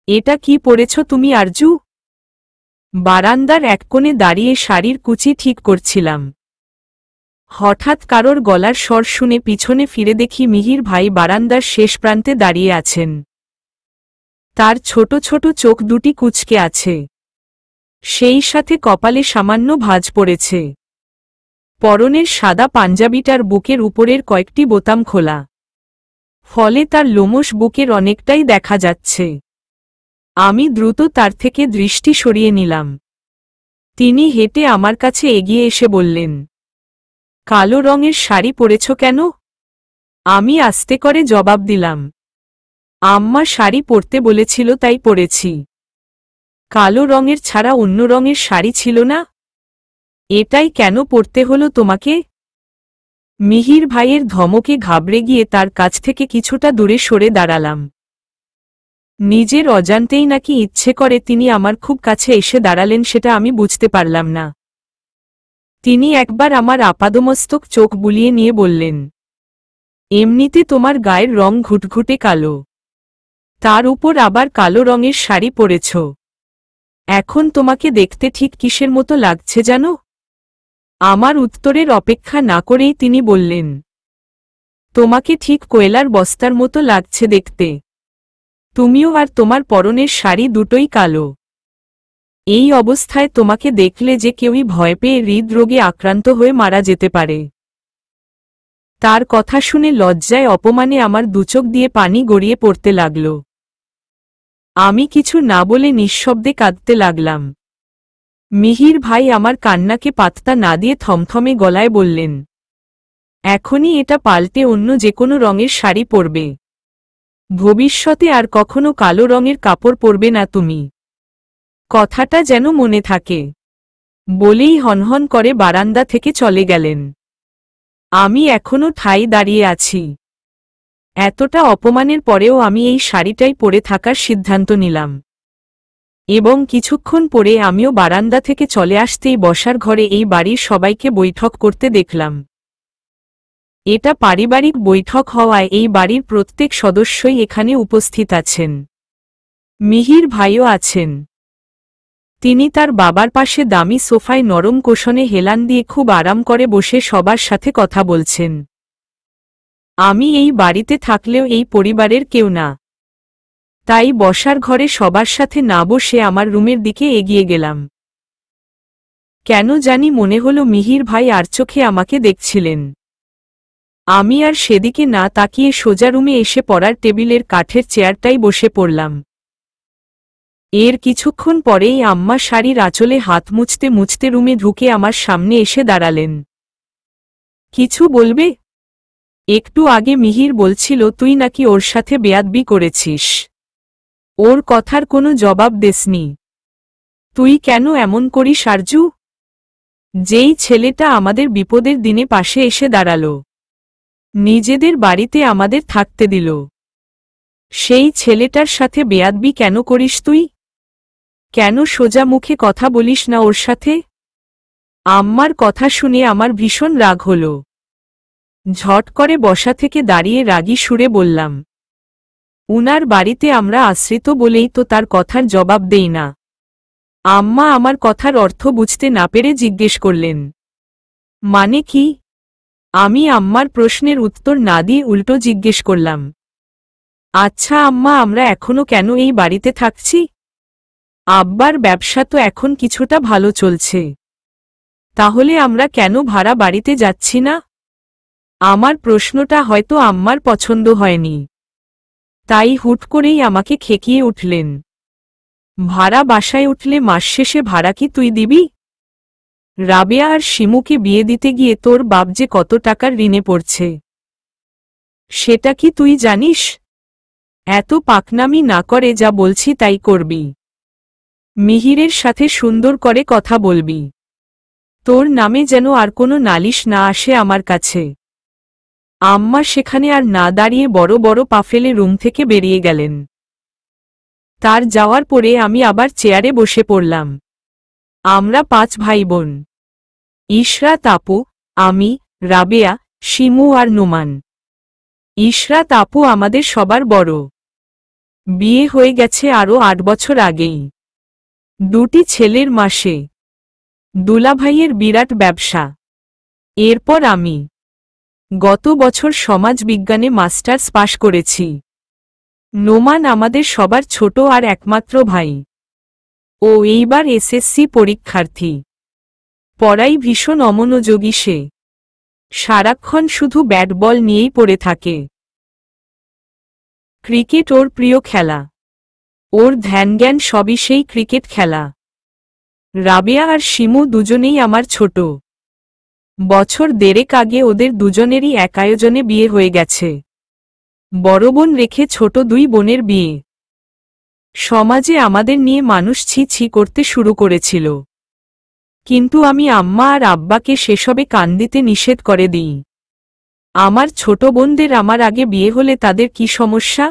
এটা কি পরেছ তুমি আরজু? বারান্দার এক কোণে দাঁড়িয়ে শাড়ির কুচি ঠিক করছিলাম। হঠাৎ কারোর গলার স্বর শুনে পিছনে ফিরে দেখি মিহির ভাই বারান্দার শেষ প্রান্তে দাঁড়িয়ে আছেন। তার ছোট ছোট চোখ দুটি কুঁচকে আছে, সেই সাথে কপালে সামান্য ভাঁজ পড়েছে। পরনের সাদা পাঞ্জাবিটার বুকের উপরের কয়েকটি বোতাম খোলা, ফলে তার লোমশ বুকের অনেকটাই দেখা যাচ্ছে। আমি দ্রুত তার থেকে দৃষ্টি সরিয়ে নিলাম। তিনি হেঁটে আমার কাছে এগিয়ে এসে বললেন, কালো রঙের শাড়ি পরেছ কেন? আমি আস্তে করে জবাব দিলাম, আম্মা শাড়ি পরতে বলেছিল তাই পরেছি। কালো রঙের ছাড়া অন্য রঙের শাড়ি ছিল না? এটাই কেন পরতে হলো তোমাকে? মিহির ভাইয়ের ধমকে ঘাবড়ে গিয়ে তার কাছ থেকে কিছুটা দূরে সরে দাঁড়ালাম। নিজের অজান্তেই নাকি ইচ্ছে করে তিনি আমার খুব কাছে এসে দাঁড়ালেন সেটা আমি বুঝতে পারলাম না। তিনি একবার আমার আপাদমস্তক চোখ বুলিয়ে নিয়ে বললেন, এমনিতে তোমার গায়ের রং ঘুটঘুটে কালো, তার উপর আবার কালো রঙের শাড়ি পরেছ। এখন তোমাকে দেখতে ঠিক কিসের মতো লাগছে জানো? আমার উত্তরের অপেক্ষা না করেই তিনি বললেন, তোমাকে ঠিক কয়লার বস্তার মতো লাগছে দেখতে। তুমিও আর তোমার পরনের শাড়ি দুটোই কালো। এই অবস্থায় তোমাকে দেখলে যে কেউই ভয় পেয়ে হৃদরোগে আক্রান্ত হয়ে মারা যেতে পারে। তার কথা শুনে লজ্জায় অপমানে আমার দুচোখ দিয়ে পানি গড়িয়ে পড়তে লাগল। আমি কিছু না বলে নিঃশব্দে কাঁদতে লাগলাম। মিহির ভাই আমার কান্নাকে পাত্তা না দিয়ে থমথমে গলায় বললেন, এখনই এটা পাল্টে অন্য যে কোনো রঙের শাড়ি পরবে। ভবিষ্যতে আর কখনো কালো রঙের কাপড় পরবে না তুমি। কথাটা যেন মনে থাকে। বলেই হনহন করে বারান্দা থেকে চলে গেলেন। আমি এখনো ঠাই দাঁড়িয়ে আছি। এতটা অপমানের পরেও আমি এই শাড়িটাই পরে থাকার সিদ্ধান্ত নিলাম। এবং কিছুক্ষণ পরে আমিও বারান্দা থেকে চলে আসতেই বসার ঘরে এই বাড়ির সবাইকে বৈঠক করতে দেখলাম। এটা পারিবারিক বৈঠক হওয়ায় এই বাড়ির প্রত্যেক সদস্যই এখানে উপস্থিত আছেন। মিহির ভাইও আছেন। তিনি তার বাবার পাশে দামি সোফায় নরম কোষণে হেলান দিয়ে খুব আরাম করে বসে সবার সাথে কথা বলছেন। আমি এই বাড়িতে থাকলেও এই পরিবারের কেউ না, তাই বসার ঘরে সবার সাথে না বসে আমার রুমের দিকে এগিয়ে গেলাম। কেন জানি মনে হলো মিহির ভাই আর চোখে আমাকে দেখছিলেন। আমি আর সেদিকে না তাকিয়ে সোজা রুমে এসে পড়ার টেবিলের কাঠের চেয়ারটাই বসে পড়লাম। এর কিছুক্ষণ পরেই আম্মা শাড়ির আঁচলে হাত মুছতে মুছতে রুমে ঢুকে আমার সামনে এসে দাঁড়ালেন। কিছু বলবে? একটু আগে মিহির বলছিল তুই নাকি ওর সাথে বেয়াদবি করেছিস। ওর কথার কোনো জবাব দেসনি। তুই কেন এমন করিস আরজু? যেই ছেলেটা আমাদের বিপদের দিনে পাশে এসে দাঁড়ালো, নিজেদের বাড়িতে আমাদের থাকতে দিল, সেই ছেলেটার সাথে বেয়াদবি কেন করিস তুই? কেন সোজা মুখে কথা বলিস না ওর সাথে? আম্মার কথা শুনে আমার ভীষণ রাগ হল। ঝট করে বসা থেকে দাঁড়িয়ে রাগী সুরে বললাম, উনার বাড়িতে আমরা আশ্রিত বলেই তো তার কথার জবাব দেই না। আম্মা আমার কথার অর্থ বুঝতে না পেরে জিজ্ঞেস করলেন, মানে কি? আমি আম্মার প্রশ্নের উত্তর না দিয়ে উল্টো জিজ্ঞেস করলাম, আচ্ছা আম্মা আমরা এখনো কেন এই বাড়িতে থাকছি? আব্বার ব্যবসা তো এখন কিছুটা ভালো চলছে, তাহলে আমরা কেন ভাড়া বাড়িতে যাচ্ছি না? আমার প্রশ্নটা হয়তো আম্মার পছন্দ হয়নি, তাই হুট করেই আমাকে খেকিয়ে উঠলেন, ভাড়া বাসায় উঠলে মাস শেষে ভাড়া কি তুই দিবি? রাবেয়া আর শিমুকে বিয়ে দিতে গিয়ে তোর বাপ যে কত টাকার ঋণে পড়ছে, সেটা কি তুই জানিস? এত পাকনামি না করে যা বলছি তাই করবি। মিহিরের সাথে সুন্দর করে কথা বলবি। তোর নামে যেন আর কোনো নালিশ না আসে আমার কাছে। আম্মা সেখানে আর না দাঁড়িয়ে বড় বড় পা ফেলে রুম থেকে বেরিয়ে গেলেন। তার যাওয়ার পরে আমি আবার চেয়ারে বসে পড়লাম। আমরা 5 ভাই বোন, ইশরাত আপু, আমি, রাবেয়া, শিমু আর নোমান। ইশরাত আপু আমাদের সবার বড়। বিয়ে হয়ে গেছে আরও 8 বছর আগেই। 2টি ছেলের মাসে। দুলাভাইয়ের বিরাট ব্যবসা। এরপর আমি গত বছর সমাজবিজ্ঞানে মাস্টার্স পাশ করেছি। নোমান আমাদের সবার ছোট আর একমাত্র ভাই। ও এইবার এসএসসি পরীক্ষার্থী। পড়াই ভীষণ অমনোযোগী সে। সারাক্ষণ শুধু ব্যাট বল নিয়েই পড়ে থাকে। ক্রিকেট ওর প্রিয় খেলা। ওর ধ্যানজ্ঞান সবই সেই ক্রিকেট খেলা। রাবেয়া আর শিমু দুজনেই আমার ছোট। বছর দেড়েক আগে ওদের দুজনেরই এক আয়োজনে বিয়ে হয়ে গেছে। বড় বোন রেখে ছোট 2 বোনের বিয়ে। সমাজে আমাদের নিয়ে মানুষ ছি ছি করতে শুরু করেছিল, কিন্তু আমি আম্মা আর আব্বাকে সেসবে কান দিতে নিষেধ করে দিই। আমার ছোট বোনদের আমার আগে বিয়ে হলে তাদের কি সমস্যা,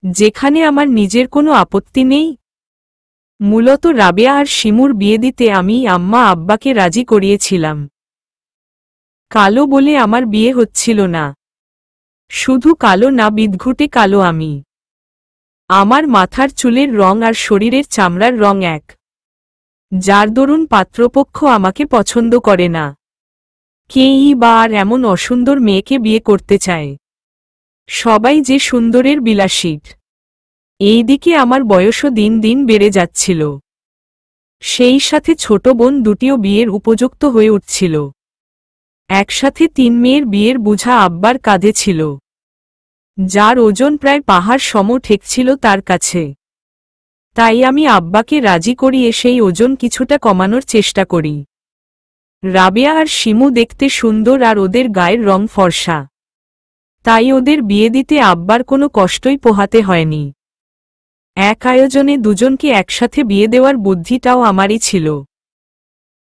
যেখানে আমার নিজের কোনো আপত্তি নেই। মূলত রাবেয়া আর শিমুর বিয়ে দিতে আমি আম্মা আব্বাকে রাজি করিয়েছিলাম। কালো বলে আমার বিয়ে হচ্ছিল না। শুধু কালো না, বিদঘুটে কালো আমি। আমার মাথার চুলের রং আর শরীরের চামড়ার রং এক, যার দরুন পাত্রপক্ষ আমাকে পছন্দ করে না। কেই বা আর এমন অসুন্দর মেয়েকে বিয়ে করতে চায়? সবাই যে সুন্দরের বিলাসিট। এইদিকে আমার বয়সও দিন দিন বেড়ে যাচ্ছিল। সেই সাথে ছোট বোন দুটিও বিয়ের উপযুক্ত হয়ে উঠছিল। একসাথে 3 মেয়ের বিয়ের বোঝা আব্বার কাঁধে ছিল, যার ওজন প্রায় পাহাড় সম ঠেকছিল তার কাছে। তাই আমি আব্বাকে রাজি করিয়ে সেই ওজন কিছুটা কমানোর চেষ্টা করি। রাবেয়া আর শিমু দেখতে সুন্দর আর ওদের গায়ের রং ফর্সা, তাই ওদের বিয়ে দিতে আব্বার কোনো কষ্টই পোহাতে হয়নি। এক আয়োজনে দুজনকে একসাথে বিয়ে দেওয়ার বুদ্ধিটাও আমারই ছিল।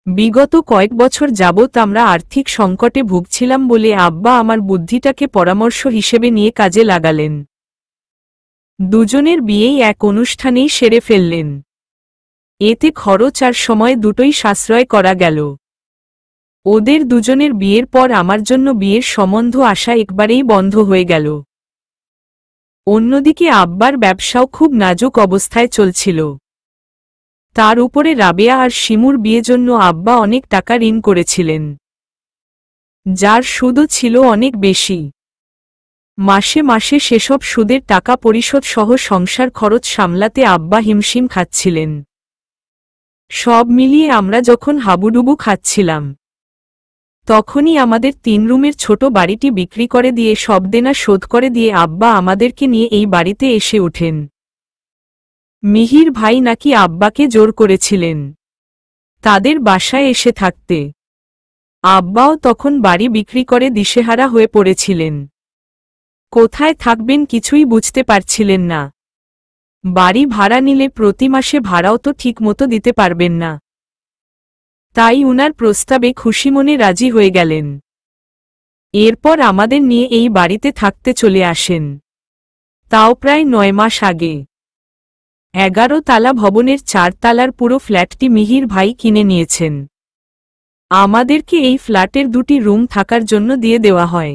বিগত কয়েক বছর যাবৎ আমরা আর্থিক সংকটে ভুগছিলাম বলে আব্বা আমার বুদ্ধিটাকে পরামর্শ হিসেবে নিয়ে কাজে লাগালেন। দুজনের বিয়েই এক অনুষ্ঠানেই সেরে ফেললেন। এতে খরচ আর সময় দুটোই সাশ্রয় করা গেল। ওদের দুজনের বিয়ের পর আমার জন্য বিয়ের সম্বন্ধ আসা একবারেই বন্ধ হয়ে গেল। অন্যদিকে আব্বার ব্যবসাও খুব নাজুক অবস্থায় চলছিল। তার উপরে রাবেয়া আর শিমুর বিয়ের জন্য আব্বা অনেক টাকা ঋণ করেছিলেন, যার সুদও ছিল অনেক বেশি। মাসে মাসে সেসব সুদের টাকা পরিশোধ সহ সংসার খরচ সামলাতে আব্বা হিমশিম খাচ্ছিলেন। সব মিলিয়ে আমরা যখন হাবুডুবু খাচ্ছিলাম, তখনই আমাদের 3 রুমের ছোট বাড়িটি বিক্রি করে দিয়ে সব দেনা শোধ করে দিয়ে আব্বা আমাদেরকে নিয়ে এই বাড়িতে এসে ওঠেন। মিহির ভাই নাকি আব্বাকে জোর করেছিলেন তাদের বাসায় এসে থাকতে। আব্বাও তখন বাড়ি বিক্রি করে দিশেহারা হয়ে পড়েছিলেন। কোথায় থাকবেন কিছুই বুঝতে পারছিলেন না। বাড়ি ভাড়া নিলে প্রতি মাসে ভাড়াও তো ঠিক মতো দিতে পারবেন না। তাই উনার প্রস্তাবে খুশিমনে রাজি হয়ে গেলেন। এরপর আমাদের নিয়ে এই বাড়িতে থাকতে চলে আসেন, তাও প্রায় 9 মাস আগে। 11 তালা ভবনের 4 তালার পুরো ফ্ল্যাটটি মিহির ভাই কিনে নিয়েছেন। আমাদেরকে এই ফ্ল্যাটের 2টি রুম থাকার জন্য দিয়ে দেওয়া হয়।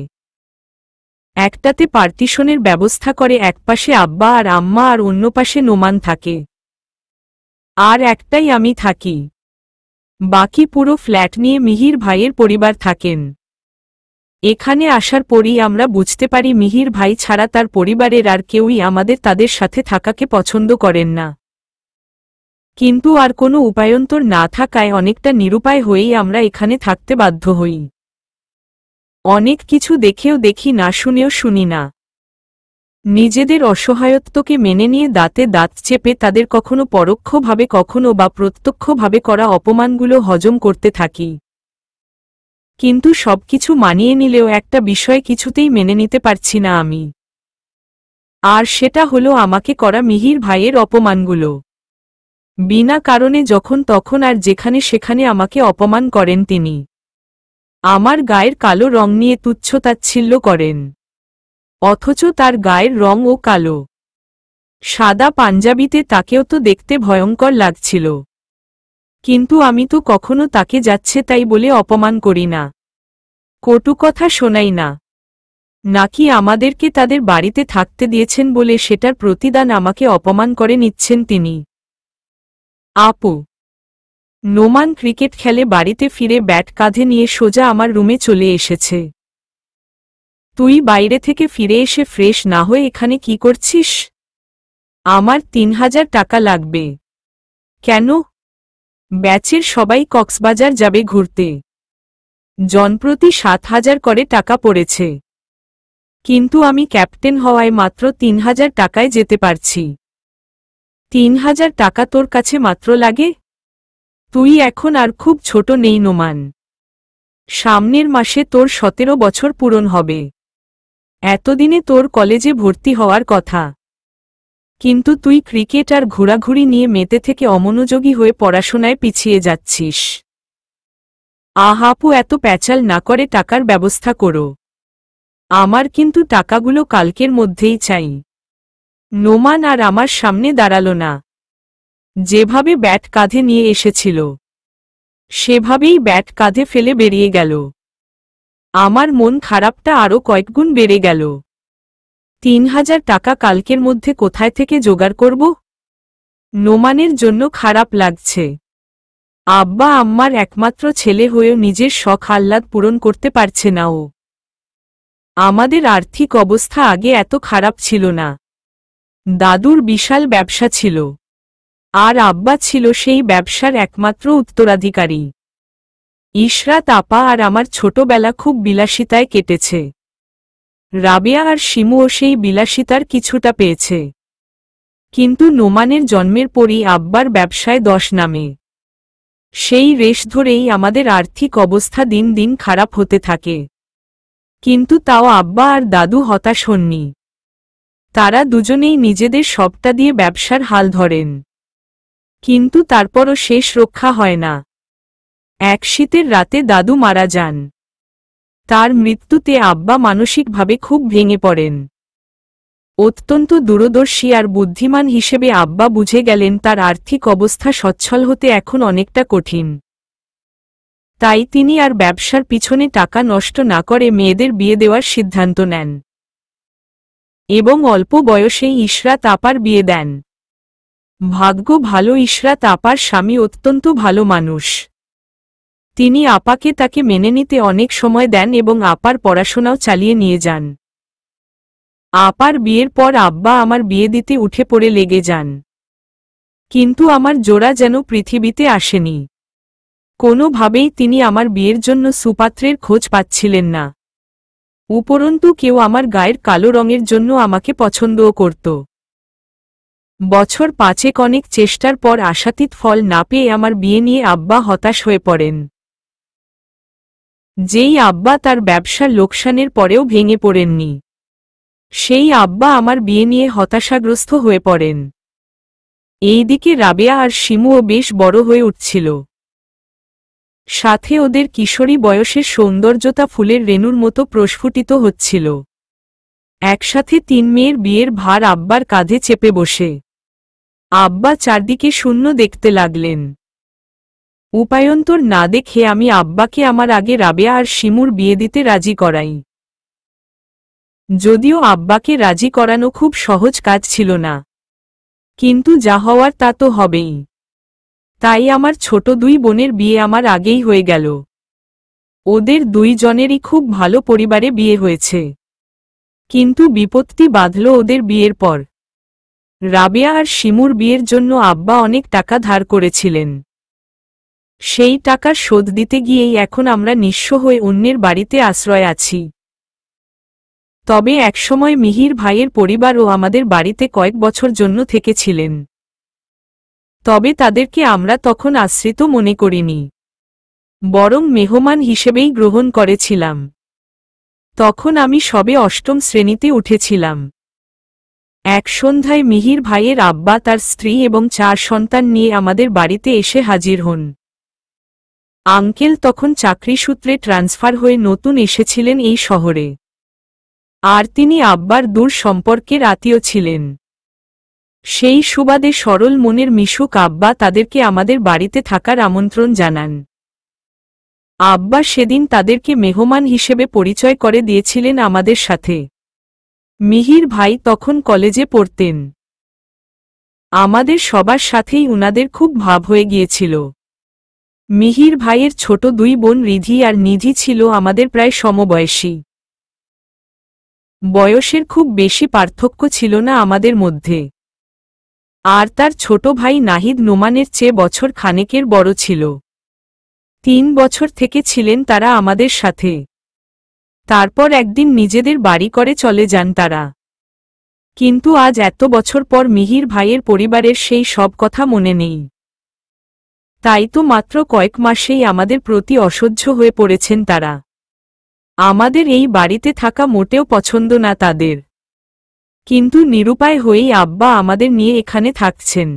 একটাতে পার্টিশনের ব্যবস্থা করে একপাশে আব্বা আর আম্মা আর অন্য পাশে নোমান থাকে, আর একটাই আমি থাকি। বাকি পুরো ফ্ল্যাট নিয়ে মিহির ভাইয়ের পরিবার থাকেন। এখানে আসার পরই আমরা বুঝতে পারি মিহির ভাই ছাড়া তার পরিবারের আর কেউই আমাদের তাদের সাথে থাকাকে পছন্দ করেন না। কিন্তু আর কোনো উপায়ন্তর না থাকায় অনেকটা নিরুপায় হয়েই আমরা এখানে থাকতে বাধ্য হই। অনেক কিছু দেখেও দেখি না, শুনেও শুনি না। নিজেদের অসহায়ত্বকে মেনে নিয়ে দাঁতে দাঁত চেপে তাদের কখনো পরোক্ষভাবে কখনো বা প্রত্যক্ষভাবে করা অপমানগুলো হজম করতে থাকি। কিন্তু সবকিছু মানিয়ে নিলেও একটা বিষয় কিছুতেই মেনে নিতে পারছি না আমি। আর সেটা হলো আমাকে করা মিহির ভাইয়ের অপমানগুলো। বিনা কারণে যখন তখন আর যেখানে সেখানে আমাকে অপমান করেন তিনি। আমার গায়ের কালো রং নিয়ে তুচ্ছতাচ্ছিল্য করেন, অথচ তার গায়ের রংও কালো। সাদা পাঞ্জাবিতে তাকেও তো দেখতে ভয়ঙ্কর লাগছিল, কিন্তু আমি তো কখনো তাকে যাচ্ছে তাই বলে অপমান করি না, কটু কথা শোনাই না। নাকি আমাদেরকে তাদের বাড়িতে থাকতে দিয়েছেন বলে সেটার প্রতিদান আমাকে অপমান করে নিচ্ছেন তিনি? আপু, নোমান ক্রিকেট খেলে বাড়িতে ফিরে ব্যাট কাঁধে নিয়ে সোজা আমার রুমে চলে এসেছে। তুই বাইরে থেকে ফিরে এসে ফ্রেশ না হয়ে এখানে কি করছিস? আমার 3000 টাকা লাগবে। কেন? ব্যাচের সবাই কক্সবাজার যাবে ঘুরতে। জনপ্রতি 7000 করে টাকা পড়েছে, কিন্তু আমি ক্যাপ্টেন হওয়ায় মাত্র 3000 টাকায় যেতে পারছি। 3000 টাকা তোর কাছে মাত্র লাগে? তুই এখন আর খুব ছোট নেই নোমান। সামনের মাসে তোর 17 বছর পূরণ হবে। এতদিনে তোর কলেজে ভর্তি হওয়ার কথা, কিন্তু তুই ক্রিকেট আর ঘোরাঘুরি নিয়ে মেতে থেকে অমনোযোগী হয়ে পড়াশোনায় পিছিয়ে যাচ্ছিস। আহাপু, এত প্যাচাল না করে টাকার ব্যবস্থা করো। আমার কিন্তু টাকাগুলো কালকের মধ্যেই চাই। নোমান আর আমার সামনে দাঁড়ালো না। যেভাবে ব্যাট কাঁধে নিয়ে এসেছিল সেভাবেই ব্যাট কাঁধে ফেলে বেরিয়ে গেল। আমার মন খারাপটা আরও কয়েকগুণ বেড়ে গেল। 3000 টাকা কালকের মধ্যে কোথায় থেকে জোগাড় করব? নোমানের জন্য খারাপ লাগছে। আব্বা আম্মার একমাত্র ছেলে হয়েও নিজের শখ আহ্লাদ পূরণ করতে পারছে না ও। আমাদের আর্থিক অবস্থা আগে এত খারাপ ছিল না। দাদুর বিশাল ব্যবসা ছিল, আর আব্বা ছিল সেই ব্যবসার একমাত্র উত্তরাধিকারী। ইশরাত আপা আর আমার ছোটবেলা খুব বিলাসিতায় কেটেছে। রাবেয়া আর শিমুও সেই বিলাসিতার কিছুটা পেয়েছে, কিন্তু নোমানের জন্মের পরই আব্বার ব্যবসায় দশ নামে। সেই রেশ ধরেই আমাদের আর্থিক অবস্থা দিন দিন খারাপ হতে থাকে। কিন্তু তাও আব্বা আর দাদু হতাশ হননি। তারা দুজনেই নিজেদের সবটা দিয়ে ব্যবসার হাল ধরেন, কিন্তু তারপরও শেষ রক্ষা হয় না। এক শীতের রাতে দাদু মারা যান। তার মৃত্যুতে আব্বা মানসিকভাবে খুব ভেঙে পড়েন। অত্যন্ত দূরদর্শী আর বুদ্ধিমান হিসেবে আব্বা বুঝে গেলেন তার আর্থিক অবস্থা সচ্ছল হতে এখন অনেকটা কঠিন। তাই তিনি আর ব্যবসার পিছনে টাকা নষ্ট না করে মেয়েদের বিয়ে দেওয়ার সিদ্ধান্ত নেন এবং অল্প বয়সেই ইশরাত আপার বিয়ে দেন। ভাগ্য ভালো, ইশরাত আপার স্বামী অত্যন্ত ভালো মানুষ। তিনি আপাকে তাকে মেনে নিতে অনেক সময় দেন এবং আপার পড়াশোনাও চালিয়ে নিয়ে যান। আপার বিয়ের পর আব্বা আমার বিয়ে দিতে উঠে পড়ে লেগে যান, কিন্তু আমার জোড়া যেন পৃথিবীতে আসেনি। কোনোভাবেই তিনি আমার বিয়ের জন্য সুপাত্রের খোঁজ পাচ্ছিলেন না। উপরন্তু কেউ আমার গায়ের কালো রঙের জন্য আমাকে পছন্দও করত। বছর 5 অনেক চেষ্টার পর আশাতীত ফল না পেয়ে আমার বিয়ে নিয়ে আব্বা হতাশ হয়ে পড়েন। যেই আব্বা তার ব্যবসার লোকসানের পরেও ভেঙে পড়েননি, সেই আব্বা আমার বিয়ে নিয়ে হতাশাগ্রস্ত হয়ে পড়েন। এইদিকে রাবেয়া আর শিমুও বেশ বড় হয়ে উঠছিল। সাথে ওদের কিশোরী বয়সের সৌন্দর্যতা ফুলের রেণুর মতো প্রস্ফুটিত হচ্ছিল। একসাথে 3 মেয়ের বিয়ের ভার আব্বার কাঁধে চেপে বসে আব্বা চারদিকে শূন্য দেখতে লাগলেন। উপায়ন্তর না দেখে আমি আব্বাকে আমার আগে রাবেয়া আর শিমুর বিয়ে দিতে রাজি করাই। যদিও আব্বাকে রাজি করানো খুব সহজ কাজ ছিল না, কিন্তু যা হওয়ার তা তো হবেই। তাই আমার ছোট 2 বোনের বিয়ে আমার আগেই হয়ে গেল। ওদের 2 জনেরই খুব ভালো পরিবারে বিয়ে হয়েছে, কিন্তু বিপত্তি বাঁধল ওদের বিয়ের পর। রাবেয়া আর শিমুর বিয়ের জন্য আব্বা অনেক টাকা ধার করেছিলেন। সেই টাকার শোধ দিতে গিয়েই এখন আমরা নিঃস্ব হয়ে অন্যের বাড়িতে আশ্রয় আছি। তবে একসময় মিহির ভাইয়ের পরিবারও আমাদের বাড়িতে কয়েক বছর জন্য থেকেছিলেন। তবে তাদেরকে আমরা তখন আশ্রিত মনে করিনি, বরং মেহমান হিসেবেই গ্রহণ করেছিলাম। তখন আমি সবে 8ম শ্রেণীতে উঠেছিলাম। এক সন্ধ্যায় মিহির ভাইয়ের আব্বা তার স্ত্রী এবং 4 সন্তান নিয়ে আমাদের বাড়িতে এসে হাজির হন। আঙ্কেল তখন চাকরি সূত্রে ট্রান্সফার হয়ে নতুন এসেছিলেন এই শহরে, আর তিনি আব্বার দূর সম্পর্কের আত্মীয় ছিলেন। সেই সুবাদে সরল মনের মিশুক আব্বা তাদেরকে আমাদের বাড়িতে থাকার আমন্ত্রণ জানান। আব্বা সেদিন তাদেরকে মেহমান হিসেবে পরিচয় করে দিয়েছিলেন আমাদের সাথে। মিহির ভাই তখন কলেজে পড়তেন। আমাদের সবার সাথেই উনাদের খুব ভাব হয়ে গিয়েছিল। মিহির ভাইয়ের ছোট দুই বোন রিধি আর নিধি ছিল আমাদের প্রায় সমবয়সী। বয়সের খুব বেশি পার্থক্য ছিল না আমাদের মধ্যে। আর তার ছোট ভাই নাহিদ নোমানের চেয়ে বছর খানেকের বড় ছিল। 3 বছর থেকে ছিলেন তারা আমাদের সাথে। তারপর একদিন নিজেদের বাড়ি করে চলে যান তারা। কিন্তু আজ এত বছর পর মিহির ভাইয়ের পরিবারের সেই সব কথা মনে নেই। তাই তো মাত্র কয়েক মাসেই আমাদের প্রতি অসহ্য হয়ে পড়েছেন তারা। আমাদের এই বাড়িতে থাকা মোটেও পছন্দ না তাদের। কিন্তু নিরুপায় হয়েই আব্বা আমাদের নিয়ে এখানে থাকছেন।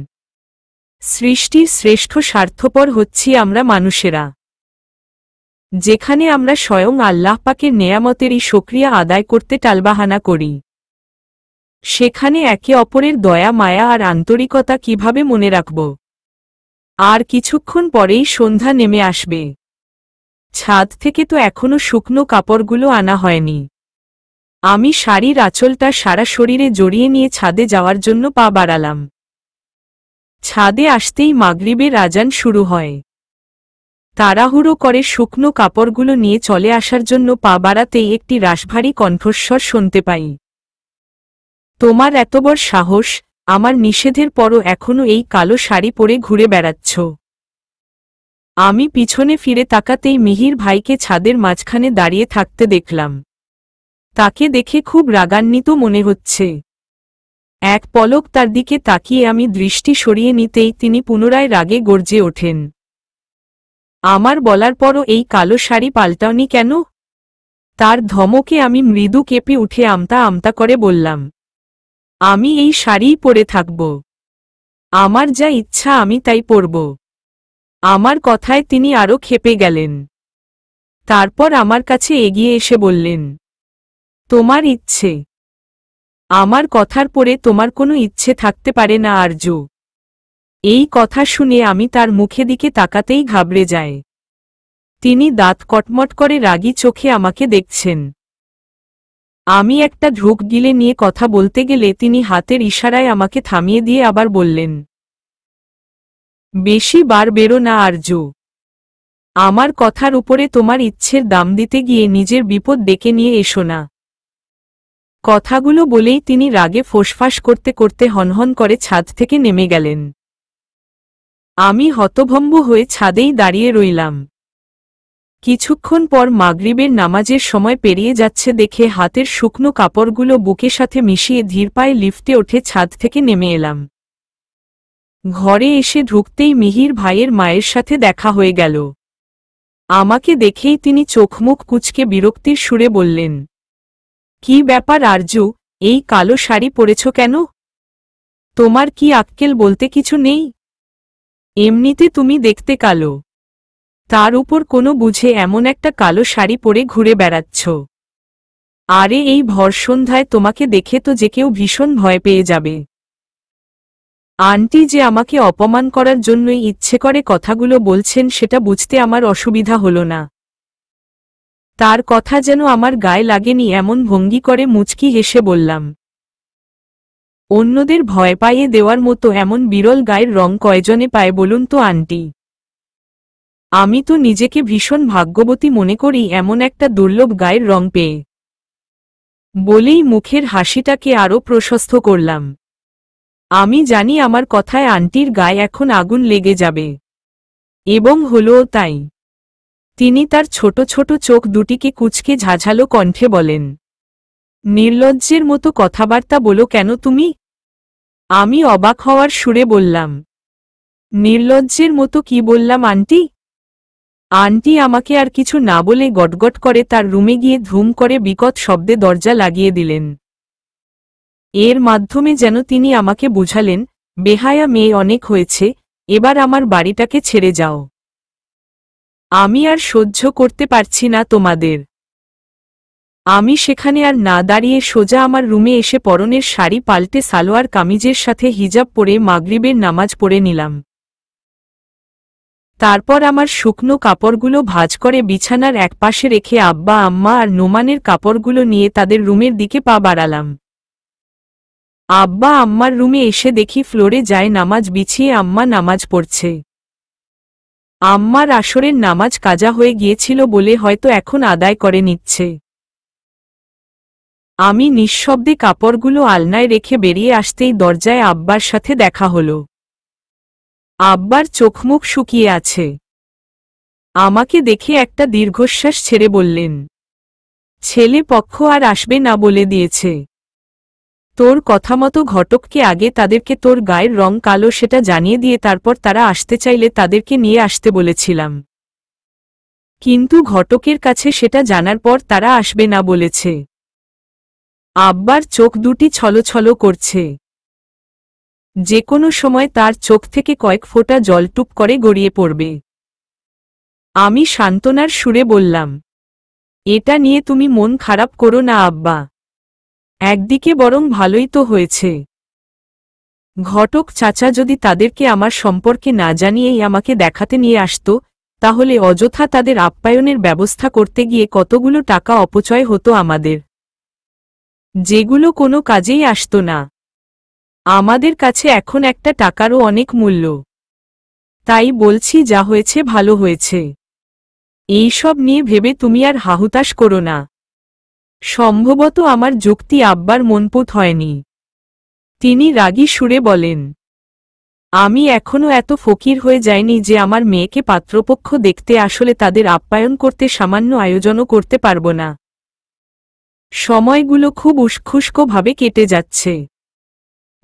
সৃষ্টির শ্রেষ্ঠ স্বার্থপর হচ্ছি আমরা মানুষেরা। যেখানে আমরা স্বয়ং আল্লাহ পাকের নেয়ামতেরই শুকরিয়া আদায় করতে টালবাহানা করি, সেখানে একে অপরের দয়া মায়া আর আন্তরিকতা কিভাবে মনে রাখব? আর কিছুক্ষণ পরেই সন্ধ্যা নেমে আসবে। ছাদ থেকে তো এখনো শুকনো কাপড়গুলো আনা হয়নি। আমি শাড়ির আঁচলটা সারা শরীরে জড়িয়ে নিয়ে ছাদে যাওয়ার জন্য পা বাড়ালাম। ছাদে আসতেই মাগরিবের আজান শুরু হয়। তাড়াহুড়ো করে শুকনো কাপড়গুলো নিয়ে চলে আসার জন্য পা বাড়াতেই একটি রাশভারী কণ্ঠস্বর শুনতে পাই। তোমার এত বড় সাহস, আমার নিষেধের পরও এখনো এই কালো শাড়ি পরে ঘুরে বেড়াচ্ছ। আমি পিছনে ফিরে তাকাতেই মিহির ভাইকে ছাদের মাঝখানে দাঁড়িয়ে থাকতে দেখলাম। তাকে দেখে খুব রাগান্বিত মনে হচ্ছে। এক পলক তার দিকে তাকিয়ে আমি দৃষ্টি সরিয়ে নিতেই তিনি পুনরায় রাগে গর্জে ওঠেন। আমার বলার পরও এই কালো শাড়ি পাল্টাওনি কেন? তার ধমকে আমি মৃদু কেঁপে উঠে আমতা আমতা করে বললাম, আমি এই শাড়িই পরে থাকব। আমার যা ইচ্ছা আমি তাই পরব। আমার কথায় তিনি আরও ক্ষেপে গেলেন। তারপর আমার কাছে এগিয়ে এসে বললেন, তোমার ইচ্ছে? আমার কথার পরে তোমার কোনো ইচ্ছে থাকতে পারে না আরজু। এই কথা শুনে আমি তার মুখে দিকে তাকাতেই ঘাবড়ে যায়। তিনি দাঁত কটমট করে রাগী চোখে আমাকে দেখছেন। আমি একটা ঢোক গিলে নিয়ে কথা বলতে গেলে তিনি হাতের ইশারায় আমাকে থামিয়ে দিয়ে আবার বললেন, বেশি বার বেরো না আরজু। আমার কথার উপরে তোমার ইচ্ছের দাম দিতে গিয়ে নিজের বিপদ ডেকে নিয়ে এসো না। কথাগুলো বলেই তিনি রাগে ফোঁসফাঁস করতে করতে হনহন করে ছাদ থেকে নেমে গেলেন। আমি হতভম্ব হয়ে ছাদেই দাঁড়িয়ে রইলাম। কিছুক্ষণ পর মাগরিবের নামাজের সময় পেরিয়ে যাচ্ছে দেখে হাতের শুকনো কাপড়গুলো বুকের সাথে মিশিয়ে ধীর পায়ে লিফটে ওঠে ছাদ থেকে নেমে এলাম। ঘরে এসে ঢুকতেই মিহির ভাইয়ের মায়ের সাথে দেখা হয়ে গেল। আমাকে দেখেই তিনি চোখমুখ কুঁচকে বিরক্তির সুরে বললেন, কি ব্যাপার আরজু, এই কালো শাড়ি পরেছ কেন? তোমার কি আক্কেল বলতে কিছু নেই? এমনিতে তুমি দেখতে কালো, তার উপর কোনো বুঝে এমন একটা কালো শাড়ি পরে ঘুরে বেড়াচ্ছ। আরে এই ভরসন্ধ্যায় তোমাকে দেখে তো যে কেউ ভীষণ ভয় পেয়ে যাবে। আন্টি যে আমাকে অপমান করার জন্যই ইচ্ছে করে কথাগুলো বলছেন সেটা বুঝতে আমার অসুবিধা হলো না। তার কথা যেন আমার গায়ে লাগেনি এমন ভঙ্গি করে মুচকি হেসে বললাম, অন্যদের ভয় পাইয়ে দেওয়ার মতো এমন বিরল গায়ের রং কয়জনে পায় বলুন তো আন্টি? আমি তো নিজেকে ভীষণ ভাগ্যবতী মনে করি এমন একটা দুর্লভ গায়ের রং পেয়ে। বলেই মুখের হাসিটাকে আরও প্রশস্ত করলাম। আমি জানি আমার কথায় আন্টির গায়ে এখন আগুন লেগে যাবে। এবং হলোও তাই। তিনি তার ছোট ছোট চোখ দুটিকে কুঁচকে ঝাঝালো কণ্ঠে বলেন, নির্লজ্জের মতো কথাবার্তা বলো কেন তুমি? আমি অবাক হওয়ার সুরে বললাম, নির্লজ্জের মতো কি বললাম আন্টি? আন্টি আমাকে আর কিছু না বলে গটগট করে তার রুমে গিয়ে ধুম করে বিকট শব্দে দরজা লাগিয়ে দিলেন। এর মাধ্যমে যেন তিনি আমাকে বুঝালেন, বেহায়া মেয়ে অনেক হয়েছে, এবার আমার বাড়িটাকে ছেড়ে যাও। আমি আর সহ্য করতে পারছি না তোমাদের। আমি সেখানে আর না দাঁড়িয়ে সোজা আমার রুমে এসে পরনের শাড়ি পাল্টে সালোয়ার কামিজের সাথে হিজাব পরে মাগরিবের নামাজ পড়ে নিলাম। তারপর আমার শুকনো কাপড়গুলো ভাঁজ করে বিছানার একপাশে রেখে আব্বা আম্মা আর নোমানের কাপড়গুলো নিয়ে তাদের রুমের দিকে পা বাড়ালাম। আব্বা আম্মার রুমে এসে দেখি ফ্লোরে যায় নামাজ বিছিয়ে আম্মা নামাজ পড়ছে। আম্মার আসরের নামাজ কাজা হয়ে গিয়েছিল বলে হয়তো এখন আদায় করে নিচ্ছে। আমি নিঃশব্দে কাপড়গুলো আলনায় রেখে বেরিয়ে আসতেই দরজায় আব্বার সাথে দেখা হলো। আব্বার চোখমুখ শুকিয়ে আছে। আমাকে দেখে একটা দীর্ঘশ্বাস ছেড়ে বললেন, ছেলে পক্ষ আর আসবে না বলে দিয়েছে। তোর কথামতো ঘটককে আগে তাদেরকে তোর গায়ের রং কালো সেটা জানিয়ে দিয়ে তারপর তারা আসতে চাইলে তাদেরকে নিয়ে আসতে বলেছিলাম, কিন্তু ঘটকের কাছে সেটা জানার পর তারা আসবে না বলেছে। আব্বার চোখ দুটি ছলছল করছে। যে কোনো সময় তার চোখ থেকে কয়েক ফোঁটা জল টুপ করে গড়িয়ে পড়বে। আমি সান্ত্বনার সুরে বললাম, এটা নিয়ে তুমি মন খারাপ করো না আব্বা, একদিকে বরং ভালোই তো হয়েছে। ঘটক চাচা যদি তাদেরকে আমার সম্পর্কে না জানিয়েই আমাকে দেখাতে নিয়ে আসত, তাহলে অযথা তাদের আপ্যায়নের ব্যবস্থা করতে গিয়ে কতগুলো টাকা অপচয় হতো আমাদের, যেগুলো কোনো কাজেই আসত না। আমাদের কাছে এখন একটা টাকারও অনেক মূল্য। তাই বলছি যা হয়েছে ভালো হয়েছে। এইসব নিয়ে ভেবে তুমি আর হাহুতাশ করো না। সম্ভবত আমার যুক্তি আব্বার মনপুত হয়নি। তিনি রাগী সুরে বলেন, আমি এখনো এত ফকির হয়ে যাইনি যে আমার মেয়েকে পাত্রপক্ষ দেখতে আসলে তাদের আপ্যায়ন করতে সামান্য আয়োজনও করতে পারব না। সময়গুলো খুব উষ্খুষ্কভাবে কেটে যাচ্ছে।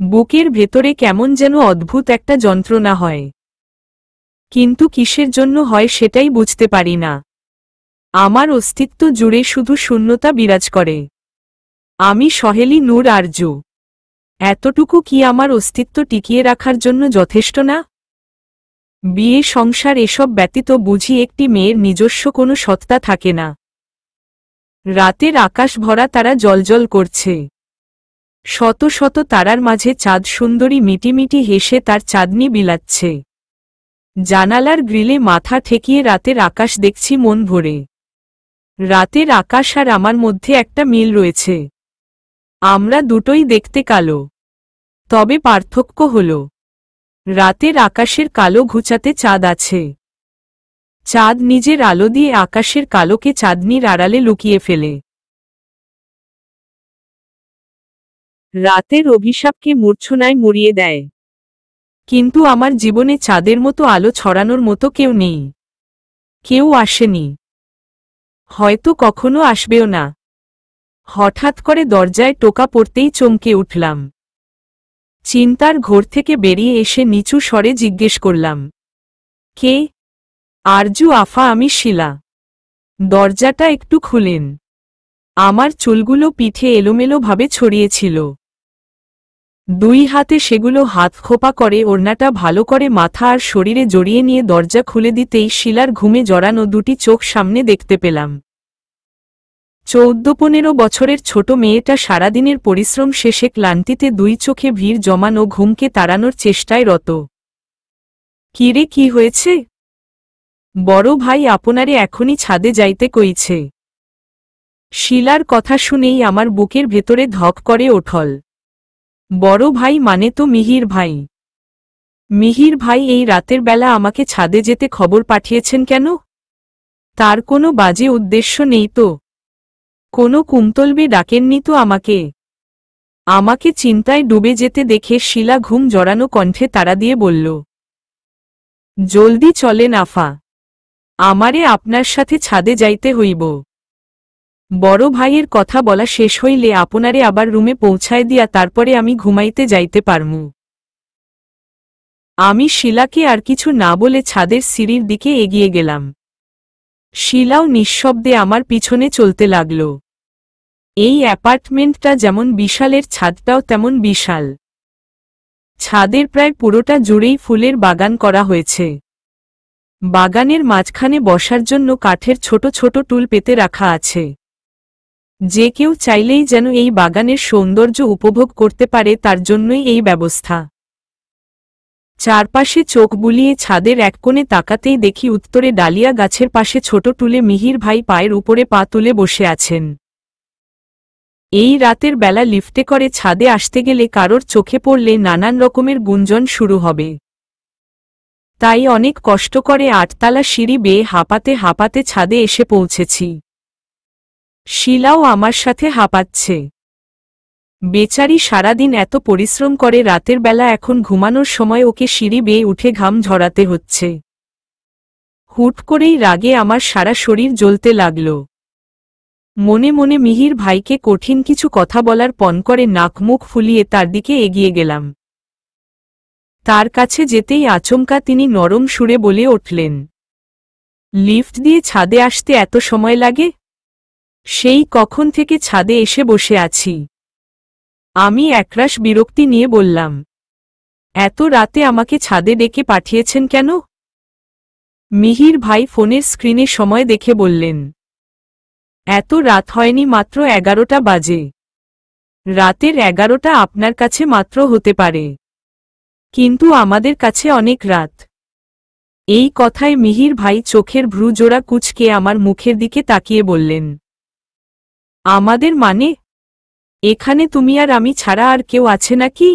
বুকের ভেতরে কেমন যেন অদ্ভুত একটা যন্ত্রণা হয়, কিন্তু কিসের জন্য হয় সেটাই বুঝতে পারি না। আমার অস্তিত্ব জুড়ে শুধু শূন্যতা বিরাজ করে। আমি সহেলি নূর আরজু। এতটুকু কি আমার অস্তিত্ব টিকিয়ে রাখার জন্য যথেষ্ট না? বিয়ে সংসার এসব ব্যতীত বুঝি একটি মেয়ের নিজস্ব কোনো সত্তা থাকে না। রাতের আকাশ ভরা তারা জ্বলজ্বল করছে। শত শত তারার মাঝে চাঁদ সুন্দরী মিটিমিটি হেসে তার চাঁদনি বিলাচ্ছে। জানালার গ্রিলে মাথা ঠেকিয়ে রাতের আকাশ দেখছি মন ভরে। রাতের আকাশ আর আমার মধ্যে একটা মিল রয়েছে। আমরা দুটোই দেখতে কালো, তবে পার্থক্য হল রাতের আকাশের কালো ঘুচাতে চাঁদ আছে। চাঁদ নিজের আলো দিয়ে আকাশের কালোকে চাঁদনির আড়ালে লুকিয়ে ফেলে। রাতের অভিশাপকে মূর্ছনায় মুড়িয়ে দেয়। কিন্তু আমার জীবনে চাঁদের মতো আলো ছড়ানোর মতো কেউ নেই। কেউ আসেনি, হয়তো কখনো আসবেও না। হঠাৎ করে দরজায় টোকা পড়তেই চমকে উঠলাম। চিন্তার ঘোর থেকে বেরিয়ে এসে নিচু স্বরে জিজ্ঞেস করলাম, কে? আরজু আফা, আমি শিলা। দরজাটা একটু খুলেন। আমার চুলগুলো পিঠে এলোমেলোভাবে ছড়িয়েছিল। দুই হাতে সেগুলো হাত খোপা করে ওড়নাটা ভালো করে মাথা আর শরীরে জড়িয়ে নিয়ে দরজা খুলে দিতেই শিলার ঘুমে জড়ানো দুটি চোখ সামনে দেখতে পেলাম। 14-15 বছরের ছোট মেয়েটা সারাদিনের পরিশ্রম শেষে ক্লান্তিতে দুই চোখে ভিড় জমানো ঘুমকে তাড়ানোর চেষ্টায় রত। কিরে, কি হয়েছে? বড় ভাই আপনারে এখনই ছাদে যাইতে কইছে। শিলার কথা শুনেই আমার বুকের ভেতরে ধক করে ওঠল। বড় ভাই মানে তো মিহির ভাই। মিহির ভাই এই রাতের বেলা আমাকে ছাদে যেতে খবর পাঠিয়েছেন কেন? তার কোনো বাজে উদ্দেশ্য নেই তো? কোনো কুমতলবে ডাকেননি তো আমাকে? আমাকে চিন্তায় ডুবে যেতে দেখে শিলা ঘুম জড়ানো কণ্ঠে তাড়া দিয়ে বলল, জলদি চলেন আফা, আমারে আপনার সাথে ছাদে যাইতে হইব। বড় ভাইয়ের কথা বলা শেষ হইলে আপনারে আবার রুমে পৌঁছায় দিয়া তারপরে আমি ঘুমাইতে যাইতে পারমু। আমি শিলাকে আর কিছু না বলে ছাদের সিঁড়ির দিকে এগিয়ে গেলাম। শিলাও নিঃশব্দে আমার পিছনে চলতে লাগল। এই অ্যাপার্টমেন্টটা যেমন বিশালের ছাদটাও তেমন বিশাল। ছাদের প্রায় পুরোটা জুড়েই ফুলের বাগান করা হয়েছে। বাগানের মাঝখানে বসার জন্য কাঠের ছোট ছোট টুল পেতে রাখা আছে। যে কেউ চাইলেই যেন এই বাগানের সৌন্দর্য উপভোগ করতে পারে তার জন্যই এই ব্যবস্থা। চারপাশে চোখ বুলিয়ে ছাদের এক কোণে তাকাতেই দেখি উত্তরে ডালিয়া গাছের পাশে ছোট টুলে মিহির ভাই পায়ের উপরে পা তুলে বসে আছেন। এই রাতের বেলা লিফটে করে ছাদে আসতে গেলে কারোর চোখে পড়লে নানান রকমের গুঞ্জন শুরু হবে। তাই অনেক কষ্ট করে 8তলা সিঁড়ি বেয়ে হাঁপাতে হাঁপাতে ছাদে এসে পৌঁছেছি। শিলাও আমার সাথে হাঁপাচ্ছে। বেচারি সারাদিন এত পরিশ্রম করে রাতের বেলা এখন ঘুমানোর সময় ওকে সিঁড়ি বেয়ে উঠে ঘাম ঝরাতে হচ্ছে। হুট করেই রাগে আমার সারা শরীর জ্বলতে লাগল। মনে মনে মিহির ভাইকে কঠিন কিছু কথা বলার পণ করে নাক মুখ ফুলিয়ে তার দিকে এগিয়ে গেলাম। তার কাছে যেতেই আচমকা তিনি নরম সুরে বলে উঠলেন, লিফট দিয়ে ছাদে আসতে এত সময় লাগে? সেই কখন থেকে ছাদে এসে বসে আছি। আমি একরাশ বিরক্তি নিয়ে বললাম, এত রাতে আমাকে ছাদে ডেকে পাঠিয়েছেন কেন? মিহির ভাই ফোনের স্ক্রিনে সময় দেখে বললেন, এত রাত হয়নি, মাত্র 11টা বাজে। রাতের 11টা আপনার কাছে মাত্র হতে পারে, কিন্তু আমাদের কাছে অনেক রাত। এই কথায় মিহির ভাই চোখের ভ্রু জোড়া কুঁচকে আমার মুখের দিকে তাকিয়ে বললেন, আমাদের মানে? এখানে তুমি আর আমি ছাড়া আর কেউ আছে নাকি?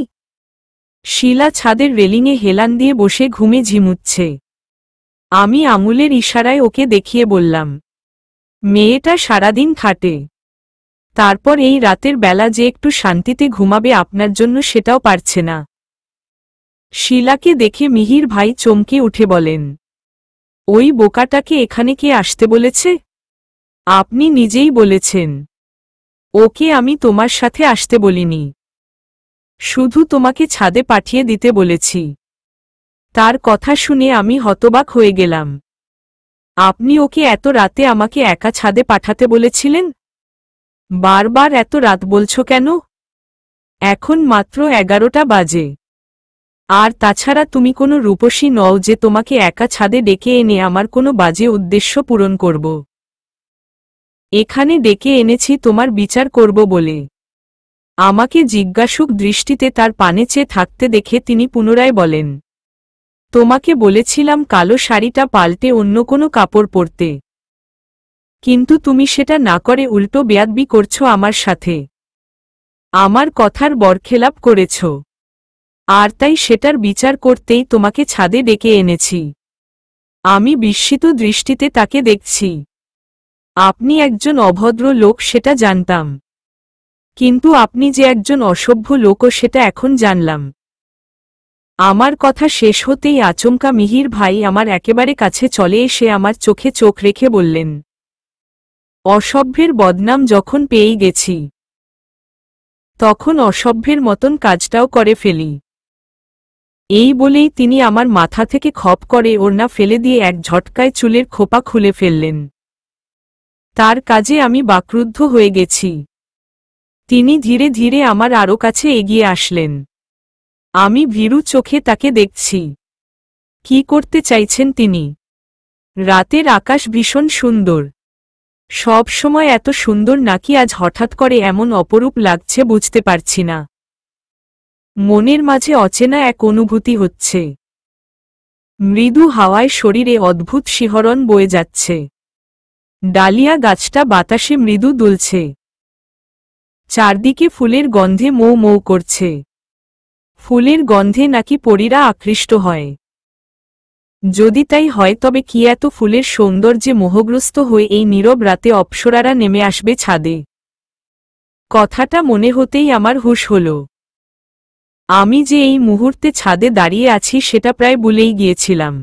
শিলা ছাদের রেলিংয়ে হেলান দিয়ে বসে ঘুমে ঝিমুচ্ছে। আমি আঙুলের ইশারায় ওকে দেখিয়ে বললাম, মেয়েটা সারাদিন খাটে, তারপর এই রাতের বেলা যে একটু শান্তিতে ঘুমাবে আপনার জন্য সেটাও পারছে না। শিলাকে দেখে মিহির ভাই চমকে উঠে বলেন, ওই বোকাটাকে এখানে কে আসতে বলেছে? আপনি নিজেই বলেছেন। ওকে আমি তোমার সাথে আসতে বলিনি, শুধু তোমাকে ছাদে পাঠিয়ে দিতে বলেছি। তার কথা শুনে আমি হতবাক হয়ে গেলাম। আপনি ওকে এত রাতে আমাকে একা ছাদে পাঠাতে বলেছিলেন? বারবার এত রাত বলছো কেন? এখন মাত্র 11টা বাজে। আর তাছাড়া তুমি কোনো রূপসী নও যে তোমাকে একা ছাদে ডেকে এনে আমার কোনো বাজে উদ্দেশ্য পূরণ করব। এখানে ডেকে এনেছি তোমার বিচার করব বলে। আমাকে জিজ্ঞাসুক দৃষ্টিতে তার পানে চেয়ে থাকতে দেখে তিনি পুনরায় বলেন, তোমাকে বলেছিলাম কালো শাড়িটা পাল্টে অন্য কোনো কাপড় পরতে, কিন্তু তুমি সেটা না করে উল্টো বেয়াদবি করছো আমার সাথে। আমার কথার বরখেলাপ করেছ, আর তাই সেটার বিচার করতেই তোমাকে ছাদে ডেকে এনেছি। আমি বিস্মিত দৃষ্টিতে তাকে দেখছি। আপনি একজন অভদ্র লোক সেটা জানতাম, কিন্তু আপনি যে একজন অসভ্য লোকও সেটা এখন জানলাম। আমার কথা শেষ হতেই আচমকা মিহির ভাই আমার একেবারে কাছে চলে এসে আমার চোখে চোখ রেখে বললেন, অসভ্যের বদনাম যখন পেয়েই গেছি, তখন অসভ্যের মতন কাজটাও করে ফেলি। এই বলেই তিনি আমার মাথা থেকে খপ করে ওড়না ফেলে দিয়ে এক ঝটকায় চুলের খোপা খুলে ফেললেন। তার কাজে আমি বাকরুদ্ধ হয়ে গেছি। তিনি ধীরে ধীরে আমার আরও কাছে এগিয়ে আসলেন। আমি ভীরু চোখে তাকে দেখছি। কি করতে চাইছেন তিনি? রাতের আকাশ ভীষণ সুন্দর। সব সময় এত সুন্দর নাকি আজ হঠাৎ করে এমন অপরূপ লাগছে বুঝতে পারছি না। মনের মাঝে অচেনা এক অনুভূতি হচ্ছে। মৃদু হাওয়ায় শরীরে অদ্ভুত শিহরণ বয়ে যাচ্ছে। ডালিয়া গাছটা বাতাসে মৃদু দুলছে। চারদিকে ফুলের গন্ধে মৌ মৌ করছে। ফুলের গন্ধে নাকি পরীরা আকৃষ্ট হয়। যদি তাই হয় তবে কি এত ফুলের সৌন্দর্যে মোহগ্রস্ত হয়ে এই নীরব রাতে অপ্সরারা নেমে আসবে ছাদে? কথাটা মনে হতেই আমার হুঁশ হল। আমি যে এই মুহূর্তে ছাদে দাঁড়িয়ে আছি সেটা প্রায় ভুলেই গিয়েছিলাম।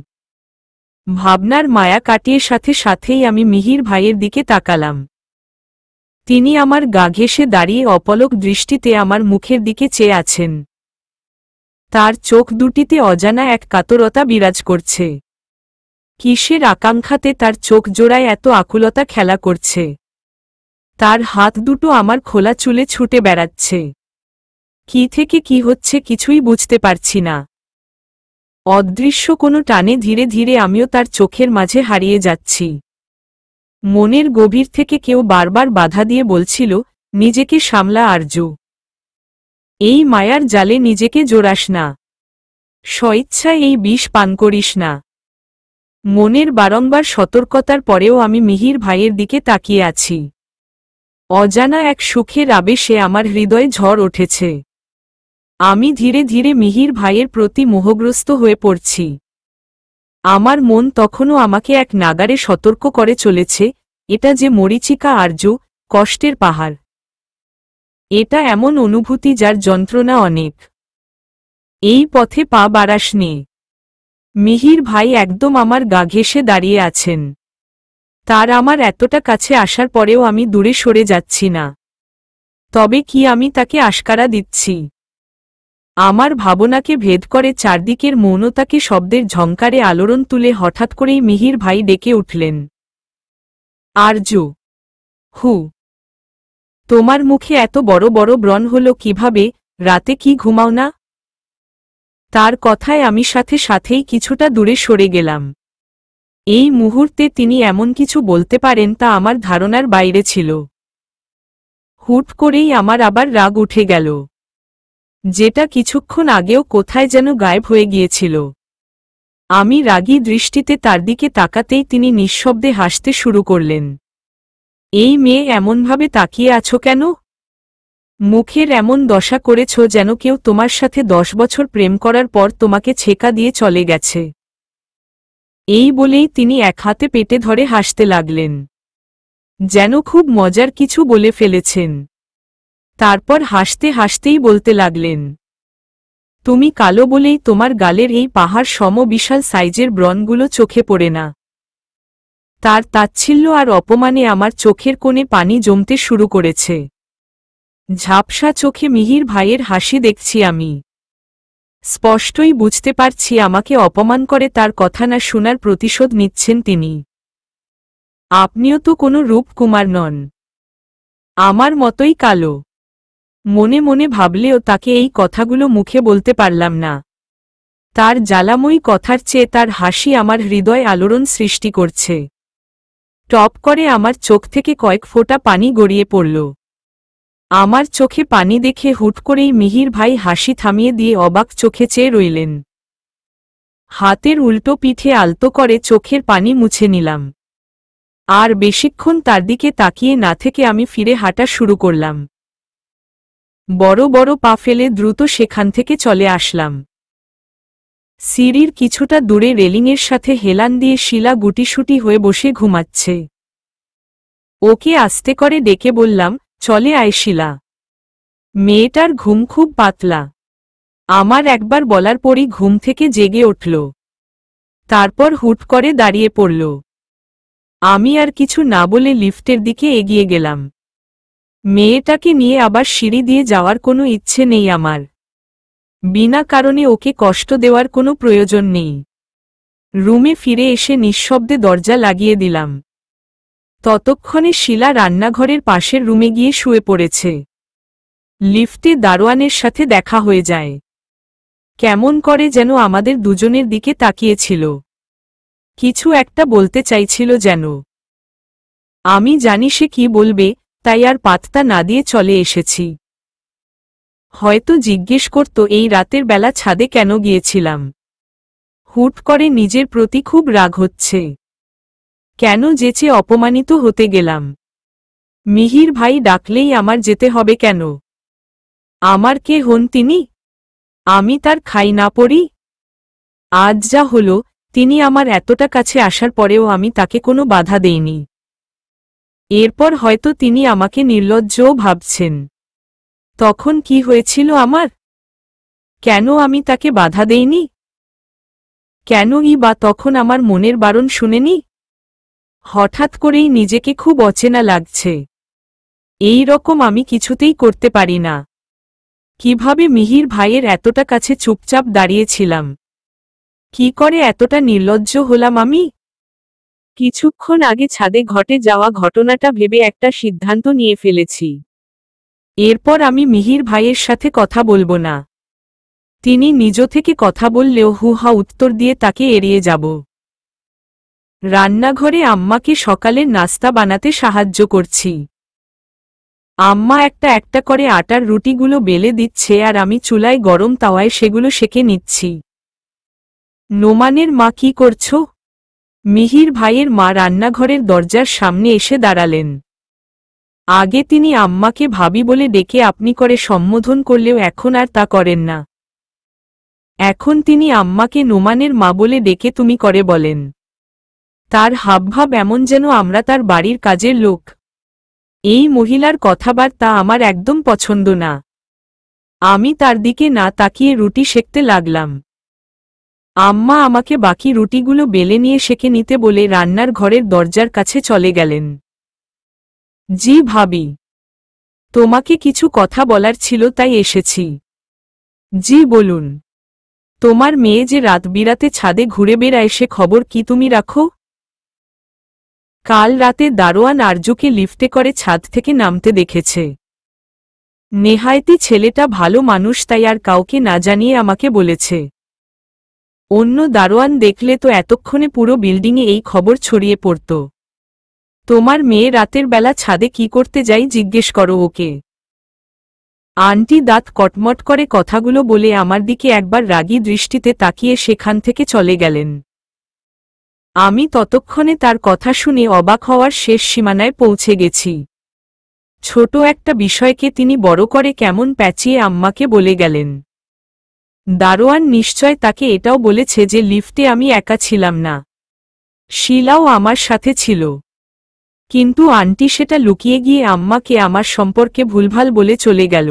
ভাবনার মায়া কাটিয়ে সাথে সাথেই আমি মিহির ভাইয়ের দিকে তাকালাম। তিনি আমার গা ঘেঁষে দাঁড়িয়ে অপলক দৃষ্টিতে আমার মুখের দিকে চেয়ে আছেন। তার চোখ দুটিতে অজানা এক কাতরতা বিরাজ করছে। কিসের আকাঙ্ক্ষাতে তার চোখ জোড়ায় এত আকুলতা খেলা করছে? তার হাত দুটো আমার খোলা চুলে ছুটে বেড়াচ্ছে। কি থেকে কি হচ্ছে কিছুই বুঝতে পারছি না। অদৃশ্য কোনো টানে ধীরে ধীরে আমিও তার চোখের মাঝে হারিয়ে যাচ্ছি। মনের গভীর থেকে কেউ বারবার বাধা দিয়ে বলছিল, নিজেকে সামলা আরজু। এই মায়ার জালে নিজেকে জোড়াস না। স্বইচ্ছায় এই বিষ পান করিস না। মনের বারংবার সতর্কতার পরেও আমি মিহির ভাইয়ের দিকে তাকিয়ে আছি। অজানা এক সুখের আবেশে আমার হৃদয়ে ঝড় উঠেছে। আমি ধীরে ধীরে মিহির ভাইয়ের প্রতি মোহগ্রস্ত হয়ে পড়ছি। আমার মন তখনও আমাকে এক নাগারে সতর্ক করে চলেছে, এটা যে মরীচিকা আর্য, কষ্টের পাহাড়। এটা এমন অনুভূতি যার যন্ত্রণা অনেক। এই পথে পা বাড়াস নে। মিহির ভাই একদম আমার গা ঘেঁষে দাঁড়িয়ে আছেন। তার আমার এতটা কাছে আসার পরেও আমি দূরে সরে যাচ্ছি না। তবে কি আমি তাকে আশকারা দিচ্ছি? আমার ভাবনাকে ভেদ করে চারদিকের মৌনতাকে শব্দের ঝংকারে আলোড়ন তুলে হঠাৎ করেই মিহির ভাই ডেকে উঠলেন। আরজ, হু, তোমার মুখে এত বড় বড় ব্রণ হল কিভাবে? রাতে কি ঘুমাও না? তার কথায় আমি সাথে সাথেই কিছুটা দূরে সরে গেলাম। এই মুহূর্তে তিনি এমন কিছু বলতে পারেন তা আমার ধারণার বাইরে ছিল। হুট করেই আমার আবার রাগ উঠে গেল, যেটা কিছুক্ষণ আগেও কোথায় যেন গায়েব হয়ে গিয়েছিল। আমি রাগী দৃষ্টিতে তার দিকে তাকাতেই তিনি নিঃশব্দে হাসতে শুরু করলেন। এই মেয়ে এমনভাবে তাকিয়ে আছো কেন? মুখের এমন দশা করেছ যেন কেউ তোমার সাথে 10 বছর প্রেম করার পর তোমাকে ছেকা দিয়ে চলে গেছে। এই বলেই তিনি এক হাতে পেটে ধরে হাসতে লাগলেন, যেন খুব মজার কিছু বলে ফেলেছেন। তারপর হাসতে হাসতেই বলতে লাগলেন, তুমি কালো বলেই তোমার গালের এই পাহাড় সম বিশাল সাইজের ব্রণগুলো চোখে পড়ে না। তার তাচ্ছিল্য আর অপমানে আমার চোখের কোণে পানি জমতে শুরু করেছে। ঝাপসা চোখে মিহির ভাইয়ের হাসি দেখছি আমি। স্পষ্টই বুঝতে পারছি আমাকে অপমান করে তার কথা না শোনার প্রতিশোধ নিচ্ছেন তিনি। আপনিও তো কোনো রূপকুমার নন, আমার মতোই কালো। মনে মনে ভাবলেও তাকে এই কথাগুলো মুখে বলতে পারলাম না। তার জ্বালাময়ী কথার চেয়ে তার হাসি আমার হৃদয় আলোড়ন সৃষ্টি করছে। টপ করে আমার চোখ থেকে কয়েক ফোঁটা পানি গড়িয়ে পড়ল। আমার চোখে পানি দেখে হুট করেই মিহির ভাই হাসি থামিয়ে দিয়ে অবাক চোখে চেয়ে রইলেন। হাতের উল্টো পিঠে আলতো করে চোখের পানি মুছে নিলাম। আর বেশিক্ষণ তার দিকে তাকিয়ে না থেকে আমি ফিরে হাঁটা শুরু করলাম। বড় বড় পা ফেলে দ্রুত সেখান থেকে চলে আসলাম। সিঁড়ির কিছুটা দূরে রেলিংয়ের সাথে হেলান দিয়ে শিলা গুটিসুটি হয়ে বসে ঘুমাচ্ছে। ওকে আস্তে করে ডেকে বললাম, চলে আয় শিলা। মেয়েটার ঘুম খুব পাতলা। আমার একবার বলার পরই ঘুম থেকে জেগে উঠল। তারপর হুট করে দাঁড়িয়ে পড়ল। আমি আর কিছু না বলে লিফটের দিকে এগিয়ে গেলাম। মেয়েটাকে নিয়ে আবার সিঁড়ি দিয়ে যাওয়ার কোনো ইচ্ছে নেই আমার। বিনা কারণে ওকে কষ্ট দেওয়ার কোনো প্রয়োজন নেই। রুমে ফিরে এসে নিঃশব্দে দরজা লাগিয়ে দিলাম। ততক্ষণে শিলা রান্নাঘরের পাশের রুমে গিয়ে শুয়ে পড়েছে। লিফটে দারোয়ানের সাথে দেখা হয়ে যায়। কেমন করে যেন আমাদের দুজনের দিকে তাকিয়েছিল। কিছু একটা বলতে চাইছিল যেন। আমি জানি সে কি বলবে, তাই আর পাত্তা না দিয়ে চলে এসেছি। হয়তো জিজ্ঞেস করত এই রাতের বেলা ছাদে কেন গিয়েছিলাম। হুট করে নিজের প্রতি খুব রাগ হচ্ছে। কেন যেচে অপমানিত হতে গেলাম। মিহির ভাই ডাকলেই আমার যেতে হবে কেন? আমার কে হন তিনি? আমি তার খাই না পড়ি? আজ যা হলো, তিনি আমার এতটা কাছে আসার পরেও আমি তাকে কোনো বাধা দেইনি। এরপর হয়তো তিনি আমাকে নির্লজ্জও ভাবছেন। তখন কি হয়েছিল আমার? কেন আমি তাকে বাধা দেইনি? কেনই বা তখন আমার মনের বারণ শুনেনি? হঠাৎ করেই নিজেকে খুব অচেনা লাগছে। এই রকম আমি কিছুতেই করতে পারি না। কিভাবে মিহির ভাইয়ের এতটা কাছে চুপচাপ দাঁড়িয়েছিলাম? কি করে এতটা নির্লজ্জ হলাম আমি? কিছুক্ষণ আগে ছাদে ঘটে যাওয়া ঘটনাটা ভেবে একটা সিদ্ধান্ত নিয়ে ফেলেছি। এরপর আমি মিহির ভাইয়ের সাথে কথা বলবো না। তিনি নিজ থেকে কথা বললেও হু-হা উত্তর দিয়ে তাকে এড়িয়ে যাব। রান্নাঘরে আম্মাকে সকালের নাস্তা বানাতে সাহায্য করছি। আম্মা একটা একটা করে আটার রুটিগুলো বেলে দিচ্ছে আর আমি চুলায় গরম তাওয়ায় সেগুলো সেকে নিচ্ছি। নোমানের মা কি করছো? মিহির ভাইয়ের মা রান্নাঘরের দরজার সামনে এসে দাঁড়ালেন। আগে তিনি আম্মাকে ভাবি বলে ডেকে আপনি করে সম্বোধন করলেও এখন আর তা করেন না। এখন তিনি আম্মাকে নোমানের মা বলে ডেকে তুমি করে বলেন। তার হাবভাব এমন যেন আমরা তার বাড়ির কাজের লোক। এই মহিলার কথাবার্তা আমার একদম পছন্দ না। আমি তার দিকে না তাকিয়ে রুটি সেঁকতে লাগলাম। আম্মা আমাকে বাকি রুটিগুলো বেলে নিয়ে সেঁকে নিতে বলে রান্নার ঘরের দরজার কাছে চলে গেলেন। জি ভাবি, তোমাকে কিছু কথা বলার ছিল তাই এসেছি। জি বলুন। তোমার মেয়ে যে রাত বিরাতে ছাদে ঘুরে বেড়ায় সে খবর কি তুমি রাখো? কাল রাতে দারোয়ান আরজুকে লিফটে করে ছাদ থেকে নামতে দেখেছে। নেহায়েতি ছেলেটা ভালো মানুষ তাই আর কাউকে না জানিয়ে আমাকে বলেছে। অন্য দারোয়ান দেখলে তো এতক্ষণে পুরো বিল্ডিংয়ে এই খবর ছড়িয়ে পড়ত। তোমার মেয়ে রাতের বেলা ছাদে কি করতে যাই জিজ্ঞেস করো ওকে। আন্টি দাঁত কটমট করে কথাগুলো বলে আমার দিকে একবার রাগী দৃষ্টিতে তাকিয়ে সেখান থেকে চলে গেলেন। আমি ততক্ষণে তার কথা শুনে অবাক হওয়ার শেষ সীমানায় পৌঁছে গেছি। ছোট একটা বিষয়কে তিনি বড় করে কেমন প্যাঁচিয়ে আম্মাকে বলে গেলেন। দারোয়ান নিশ্চয় তাকে এটাও বলেছে যে লিফটে আমি একা ছিলাম না, শিলাও আমার সাথে ছিল। কিন্তু আন্টি সেটা লুকিয়ে গিয়ে আম্মাকে আমার সম্পর্কে ভুলভাল বলে চলে গেল।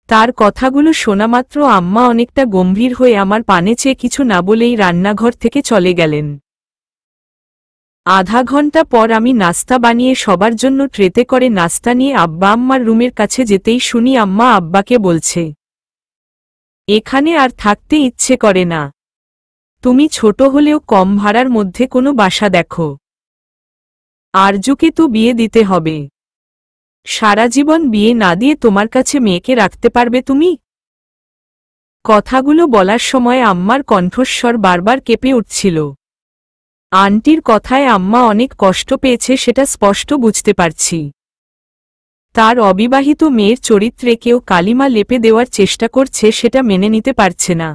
তার কথাগুলো শোনামাত্র আম্মা অনেকটা গম্ভীর হয়ে আমার পানে চেয়ে কিছু না বলেই রান্নাঘর থেকে চলে গেলেন। আধা ঘন্টা পর আমি নাস্তা বানিয়ে সবার জন্য ট্রেতে করে নাস্তা নিয়ে আব্বা আম্মার রুমের কাছে যেতেই শুনি আম্মা আব্বাকে বলছে, এখানে আর থাকতে ইচ্ছে করে না। তুমি ছোট হলেও কম ভাড়ার মধ্যে কোনো বাসা দেখো। আরজুকে তো বিয়ে দিতে হবে। সারা জীবন বিয়ে না দিয়ে তোমার কাছে মেয়েকে রাখতে পারবে তুমি? কথাগুলো বলার সময় আম্মার কণ্ঠস্বর বারবার কেঁপে উঠছিল। আন্টির কথায় আম্মা অনেক কষ্ট পেয়েছে সেটা স্পষ্ট বুঝতে পারছি। তার অবিবাহিত মেয়ের চরিত্রে কেউ কালিমা লেপে দেওয়ার চেষ্টা করছে সেটা মেনে নিতে পারছে না।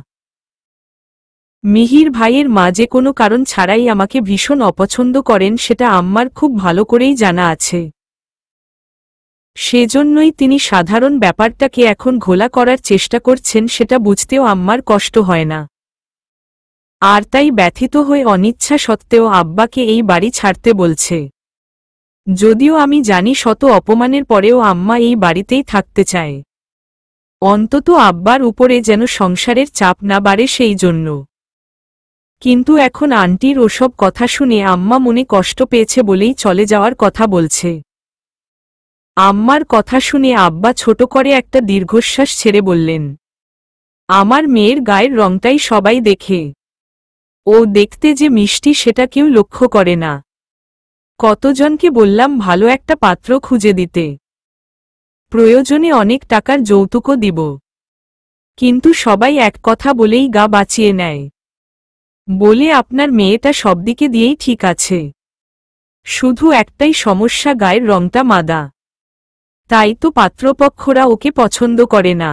মিহির ভাইয়ের মা যে কোনো কারণ ছাড়াই আমাকে ভীষণ অপছন্দ করেন সেটা আম্মার খুব ভালো করেই জানা আছে। সেজন্যই তিনি সাধারণ ব্যাপারটাকে এখন ঘোলা করার চেষ্টা করছেন সেটা বুঝতেও আম্মার কষ্ট হয় না। আর তাই ব্যথিত হয়ে অনিচ্ছা সত্ত্বেও আব্বাকে এই বাড়ি ছাড়তে বলছে। যদিও আমি জানি শত অপমানের পরেও আম্মা এই বাড়িতেই থাকতে চায়, অন্তত আব্বার উপরে যেন সংসারের চাপ না বাড়ে সেই জন্য। কিন্তু এখন আন্টির ওসব কথা শুনে আম্মা মনে কষ্ট পেয়েছে বলেই চলে যাওয়ার কথা বলছে। আম্মার কথা শুনে আব্বা ছোট করে একটা দীর্ঘশ্বাস ছেড়ে বললেন, আমার মেয়ের গায়ের রংটাই সবাই দেখে। ও দেখতে যে মিষ্টি সেটা কেউ লক্ষ্য করে না। কতজনকে বললাম ভালো একটা পাত্র খুঁজে দিতে, প্রয়োজনে অনেক টাকার যৌতুকও দিব, কিন্তু সবাই এক কথা বলেই গা বাঁচিয়ে নেয়, বলে আপনার মেয়েটা সবদিকে দিয়েই ঠিক আছে, শুধু একটাই সমস্যা গায়ের রংটা মাদা। তাই তো পাত্রপক্ষরা ওকে পছন্দ করে না,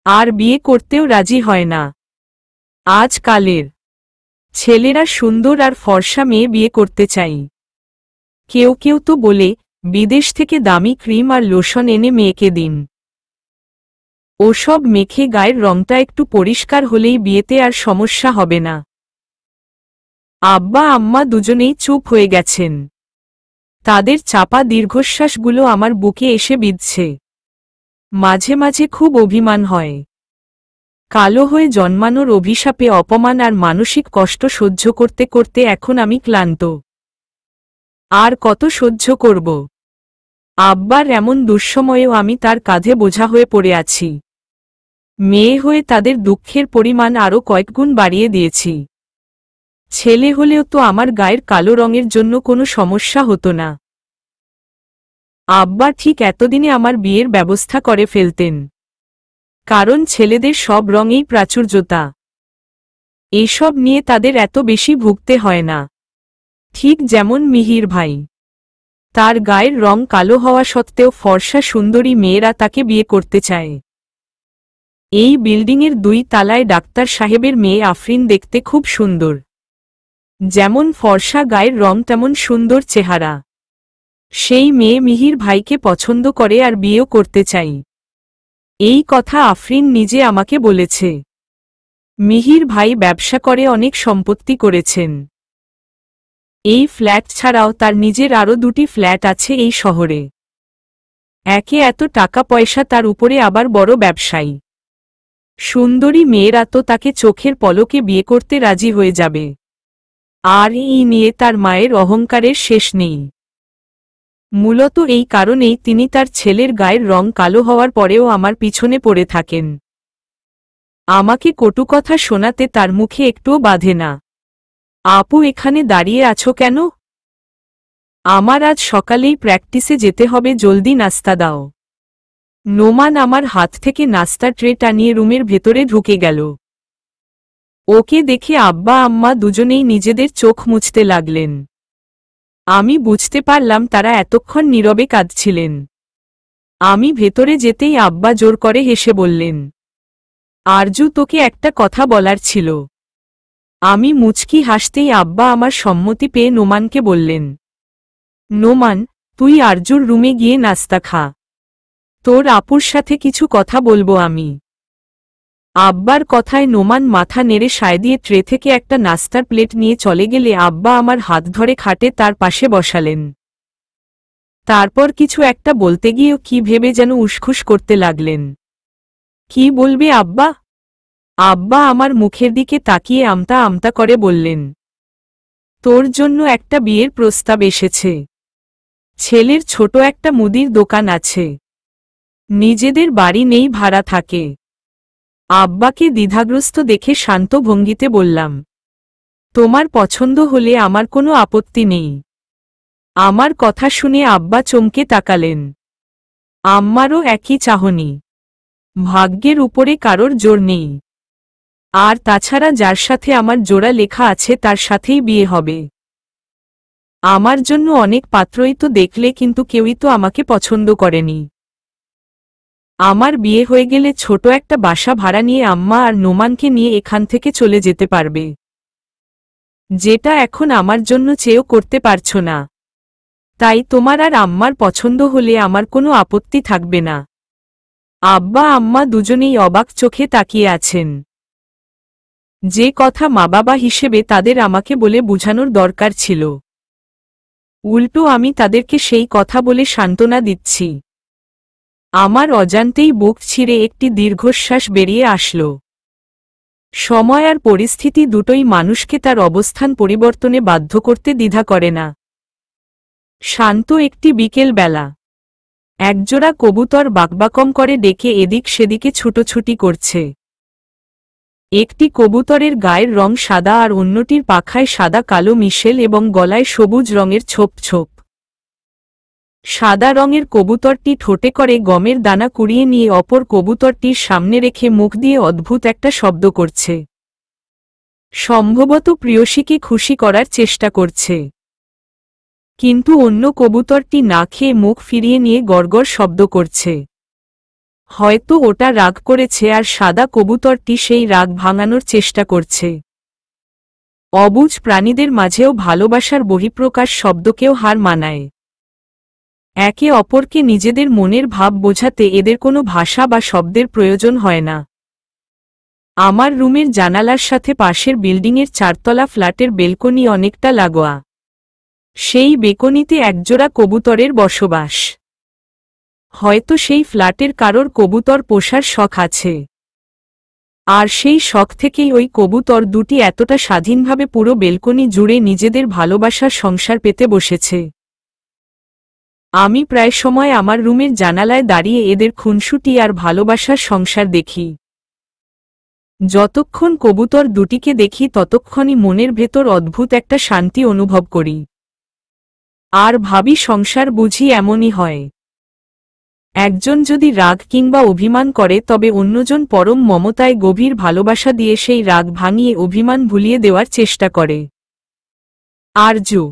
আর বিয়ে করতেও রাজি হয় না। আজকালের ছেলেরা সুন্দর আর ফর্সা মেয়ে বিয়ে করতে চাই। কেউ কেউ তো বলে বিদেশ থেকে দামি ক্রিম আর লোশন এনে মেয়েকে দিন, ওসব মেখে গায়ের রংটা একটু পরিষ্কার হলেই বিয়েতে আর সমস্যা হবে না। আব্বা আম্মা দুজনেই চুপ হয়ে গেছেন। তাদের চাপা দীর্ঘশ্বাসগুলো আমার বুকে এসে বিঁধছে। মাঝে মাঝে খুব অভিমান হয়। কালো হয়ে জন্মানোর অভিশাপে অপমান আর মানসিক কষ্ট সহ্য করতে করতে এখন আমি ক্লান্ত। আর কত সহ্য করব? আব্বার এমন দুঃসময়েও আমি তার কাঁধে বোঝা হয়ে পড়ে আছি। মেয়ে হয়ে তাদের দুঃখের পরিমাণ আরও কয়েকগুণ বাড়িয়ে দিয়েছি। ছেলে হলেও তো আমার গায়ের কালো রঙের জন্য কোনো সমস্যা হতো না। আব্বা ঠিক এতদিনে আমার বিয়ের ব্যবস্থা করে ফেলতেন, কারণ ছেলেদের সব রঙেই প্রাচুর্যতা। এসব নিয়ে তাদের এত বেশি ভুগতে হয় না। ঠিক যেমন মিহির ভাই, তার গায়ের রং কালো হওয়া সত্ত্বেও ফর্সা সুন্দরী মেয়েরা তাকে বিয়ে করতে চায়। এই বিল্ডিংয়ের 2 তলায় ডাক্তার সাহেবের মেয়ে আফরিন দেখতে খুব সুন্দর। যেমন ফর্সা গায়ের রং তেমন সুন্দর চেহারা। সেই মেয়ে মিহির ভাইকে পছন্দ করে আর বিয়েও করতে চাই। এই কথা আফরিন নিজে আমাকে বলেছে। মিহির ভাই ব্যবসা করে অনেক সম্পত্তি করেছেন। এই ফ্ল্যাট ছাড়াও তার নিজের আরও 2টি ফ্ল্যাট আছে এই শহরে। একে এত টাকা পয়সা, তার উপরে আবার বড় ব্যবসায়ী। সুন্দরী মেয়েরা তো তাকে চোখের পলকে বিয়ে করতে রাজি হয়ে যাবে। আর এই নিয়ে তার মায়ের অহংকারের শেষ নেই। মূলত এই কারণেই তিনি তার ছেলের গায়ের রং কালো হওয়ার পরেও আমার পিছনে পড়ে থাকেন। আমাকে কটু কথা শোনাতে তার মুখে একটুও বাধে না। আপু, এখানে দাঁড়িয়ে আছো কেন? আমার আজ সকালেই প্র্যাকটিসে যেতে হবে, জলদি নাস্তা দাও। নোমান আমার হাত থেকে নাস্তার ট্রে টানিয়ে রুমের ভেতরে ঢুকে গেল। ওকে দেখে আব্বা আম্মা দুজনেই নিজেদের চোখ মুছতে লাগলেন। আমি বুঝতে পারলাম তারা এতক্ষণ নীরবে কাঁদছিলেন। আমি ভেতরে যেতেই আব্বা জোর করে হেসে বললেন, আরজু, তোকে একটা কথা বলার ছিল। আমি মুচকি হাসতেই আব্বা আমার সম্মতি পেয়ে নোমানকে বললেন, নোমান, তুই আরজুর রুমে গিয়ে নাস্তা খা। তোর আপুর সাথে কিছু কথা বলবো আমি। আব্বার কথায় নোমান মাথা নেড়ে সায় দিয়ে ট্রে থেকে একটা নাস্তার প্লেট নিয়ে চলে গেলে আব্বা আমার হাত ধরে খাটে তার পাশে বসালেন। তারপর কিছু একটা বলতে গিয়েও কি ভেবে যেন উসখুস করতে লাগলেন। কি বলবে আব্বা? আব্বা আমার মুখের দিকে তাকিয়ে আমতা আমতা করে বললেন, তোর জন্য একটা বিয়ের প্রস্তাব এসেছে। ছেলের ছোট একটা মুদির দোকান আছে। নিজেদের বাড়ি নেই, ভাড়া থাকে। আব্বাকে দ্বিধাগ্রস্ত দেখে শান্ত ভঙ্গিতে বললাম, তোমার পছন্দ হলে আমার কোনো আপত্তি নেই। আমার কথা শুনে আব্বা চমকে তাকালেন। আম্মারও একই চাহনি। ভাগ্যের উপরে কারোর জোর নেই। আর তাছাড়া যার সাথে আমার জোড়া লেখা আছে তার সাথেই বিয়ে হবে। আমার জন্য অনেক পাত্রই তো দেখলে, কিন্তু কেউই তো আমাকে পছন্দ করেনি। আমার বিয়ে হয়ে গেলে ছোট একটা বাসা ভাড়া নিয়ে আম্মা আর নোমানকে নিয়ে এখান থেকে চলে যেতে পারবে, যেটা এখন আমার জন্য চেয়েও করতে পারছো না। তাই তোমার আর আম্মার পছন্দ হলে আমার কোনো আপত্তি থাকবে না। আব্বা আম্মা দুজনেই অবাক চোখে তাকিয়ে আছেন। যে কথা মা বাবা হিসেবে তাদের আমাকে বলে বোঝানোর দরকার ছিল, উল্টো আমি তাদেরকে সেই কথা বলে সান্ত্বনা দিচ্ছি। আমার অজান্তেই বুক ছিঁড়ে একটি দীর্ঘশ্বাস বেরিয়ে আসল। সময় আর পরিস্থিতি দুটোই মানুষকে তার অবস্থান পরিবর্তনে বাধ্য করতে দ্বিধা করে না। শান্ত একটি বিকেল বেলা। একজোড়া কবুতর বাকবাকম করে ডেকে এদিক সেদিকে ছুটোছুটি করছে। একটি কবুতরের গায়ের রং সাদা আর অন্যটির পাখায় সাদা কালো মিশেল এবং গলায় সবুজ রঙের ছোপ ছোপ। সাদা রঙের কবুতরটি ঠোঁটে করে গমের দানা কুড়িয়ে নিয়ে অপর কবুতরটির সামনে রেখে মুখ দিয়ে অদ্ভুত একটা শব্দ করছে। সম্ভবত প্রিয়সীকে খুশি করার চেষ্টা করছে। কিন্তু অন্য কবুতরটি না খেয়ে মুখ ফিরিয়ে নিয়ে গড়গড় শব্দ করছে। হয়তো ওটা রাগ করেছে আর সাদা কবুতরটি সেই রাগ ভাঙানোর চেষ্টা করছে। অবুঝ প্রাণীদের মাঝেও ভালোবাসার বহিঃপ্রকাশ শব্দকেও হার মানায়। একে অপরকে নিজেদের মনের ভাব বোঝাতে এদের কোনো ভাষা বা শব্দের প্রয়োজন হয় না। আমার রুমের জানালার সাথে পাশের বিল্ডিংয়ের 4তলা ফ্ল্যাটের বেলকনি অনেকটা লাগোয়া। সেই বেকনিতে একজোড়া কবুতরের বসবাস। হয়তো সেই ফ্ল্যাটের কারোর কবুতর পোষার শখ আছে। আর সেই শখ থেকেই ওই কবুতর দুটি এতটা স্বাধীনভাবে পুরো বেলকনি জুড়ে নিজেদের ভালোবাসার সংসার পেতে বসেছে। আমি প্রায় সময় আমার রুমের জানালায় দাঁড়িয়ে এদের খুনসুটি আর ভালোবাসার সংসার দেখি। যতক্ষণ কবুতর দুটিকে দেখি ততক্ষণই মনের ভেতর অদ্ভুত একটা শান্তি অনুভব করি। আর ভাবি, সংসার বুঝি এমনই হয়। একজন যদি রাগ কিংবা অভিমান করে তবে অন্যজন পরম মমতায় গভীর ভালোবাসা দিয়ে সেই রাগ ভাঙিয়ে অভিমান ভুলিয়ে দেওয়ার চেষ্টা করে। আরজু।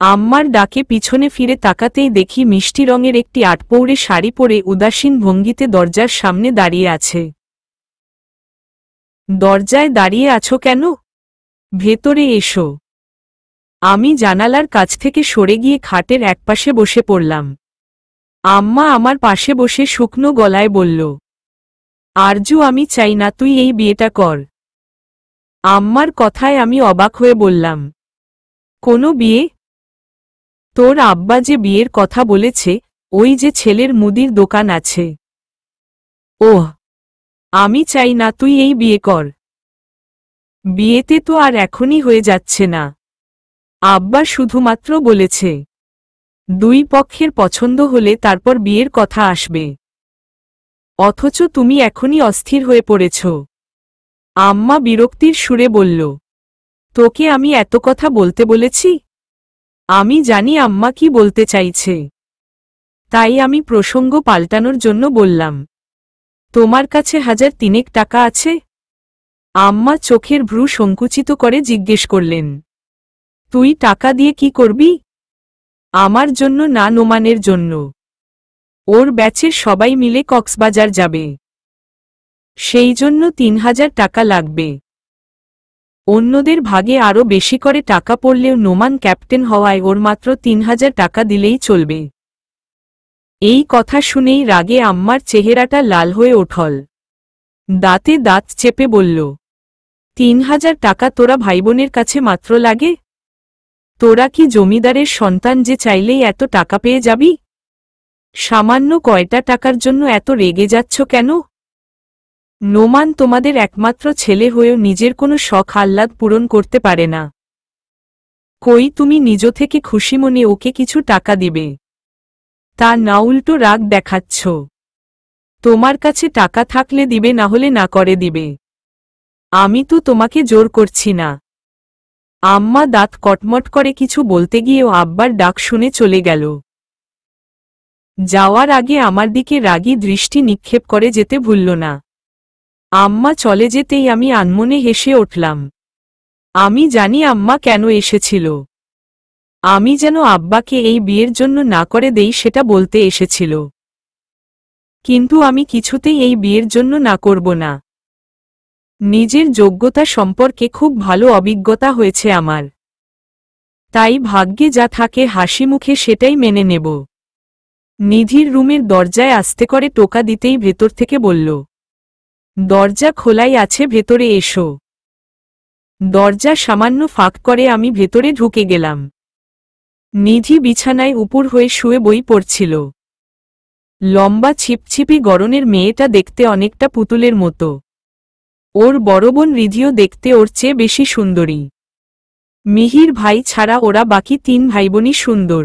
আম্মার ডাকে পিছনে ফিরে তাকাতেই দেখি মিষ্টি রঙের একটি আটপৌরে শাড়ি পরে উদাসীন ভঙ্গিতে দরজার সামনে দাঁড়িয়ে আছে। দরজায় দাঁড়িয়ে আছো কেন? ভেতরে এসো। আমি জানালার কাছ থেকে সরে গিয়ে খাটের একপাশে বসে পড়লাম। আম্মা আমার পাশে বসে শুকনো গলায় বলল, আরজু, আমি চাই না তুই এই বিয়েটা কর। আম্মার কথায় আমি অবাক হয়ে বললাম, কোনো বিয়ে? তোর আব্বা যে বিয়ের কথা বলেছে, ওই যে ছেলের মুদির দোকান আছে। ওহ, আমি চাই না তুই এই বিয়ে কর। বিয়েতে তো আর এখনই হয়ে যাচ্ছে না। আব্বা শুধুমাত্র বলেছে, দুই পক্ষের পছন্দ হলে তারপর বিয়ের কথা আসবে। অথচ তুমি এখনই অস্থির হয়ে পড়েছ। আম্মা বিরক্তির সুরে বলল, তোকে আমি এত কথা বলতে বলেছি? আমি জানি আম্মা কি বলতে চাইছে, তাই আমি প্রসঙ্গ পাল্টানোর জন্য বললাম, তোমার কাছে 1003 টাকা আছে? আম্মা চোখের ভ্রু সংকুচিত করে জিজ্ঞেস করলেন, তুই টাকা দিয়ে কি করবি? আমার জন্য না, নোমানের জন্য। ওর ব্যাচের সবাই মিলে কক্সবাজার যাবে, সেই জন্য 3000 টাকা লাগবে। অন্যদের ভাগে আরও বেশি করে টাকা পড়লেও নোমান ক্যাপ্টেন হওয়ায় ওর মাত্র 3000 টাকা দিলেই চলবে। এই কথা শুনেই রাগে আম্মার চেহারাটা লাল হয়ে ওঠল। দাঁতে দাঁত চেপে বলল, 3000 টাকা তোরা ভাইবোনের কাছে মাত্র লাগে? তোরা কি জমিদারের সন্তান যে চাইলেই এত টাকা পেয়ে যাবি? সামান্য কয়টা টাকার জন্য এত রেগে যাচ্ছ কেন? নোমান তোমাদের একমাত্র ছেলে হয়েও নিজের কোনো শখ আহ্লাদ পূরণ করতে পারে না। কই তুমি নিজ থেকে খুশি মনে ওকে কিছু টাকা দিবে, তা না উল্টো রাগ দেখাচ্ছ। তোমার কাছে টাকা থাকলে দিবে, না হলে না করে দিবে। আমি তো তোমাকে জোর করছি না। আম্মা দাঁত কটমট করে কিছু বলতে গিয়েও আব্বার ডাক শুনে চলে গেল। যাওয়ার আগে আমার দিকে রাগী দৃষ্টি নিক্ষেপ করে যেতে ভুলল না। আম্মা চলে যেতেই আমি আনমনে হেসে উঠলাম। আমি জানি আম্মা কেন এসেছিল। আমি যেন আব্বাকে এই বিয়ের জন্য না করে দেই সেটা বলতে এসেছিল। কিন্তু আমি কিছুতেই এই বিয়ের জন্য না করব না। নিজের যোগ্যতা সম্পর্কে খুব ভালো অভিজ্ঞতা হয়েছে আমার, তাই ভাগ্যে যা থাকে হাসি মুখে সেটাই মেনে নেব। নিধির রুমের দরজায় আস্তে করে টোকা দিতেই ভেতর থেকে বলল, দরজা খোলাই আছে, ভেতরে এসো। দরজা সামান্য ফাঁক করে আমি ভেতরে ঢুকে গেলাম। নিধি বিছানায় উপর হয়ে শুয়ে বই পড়ছিল। লম্বা ছিপছিপি গড়নের মেয়েটা দেখতে অনেকটা পুতুলের মতো। ওর বড় বোন রিধিও দেখতে ওর চেয়ে বেশি সুন্দরী। মিহির ভাই ছাড়া ওরা বাকি 3 ভাইবোনই সুন্দর।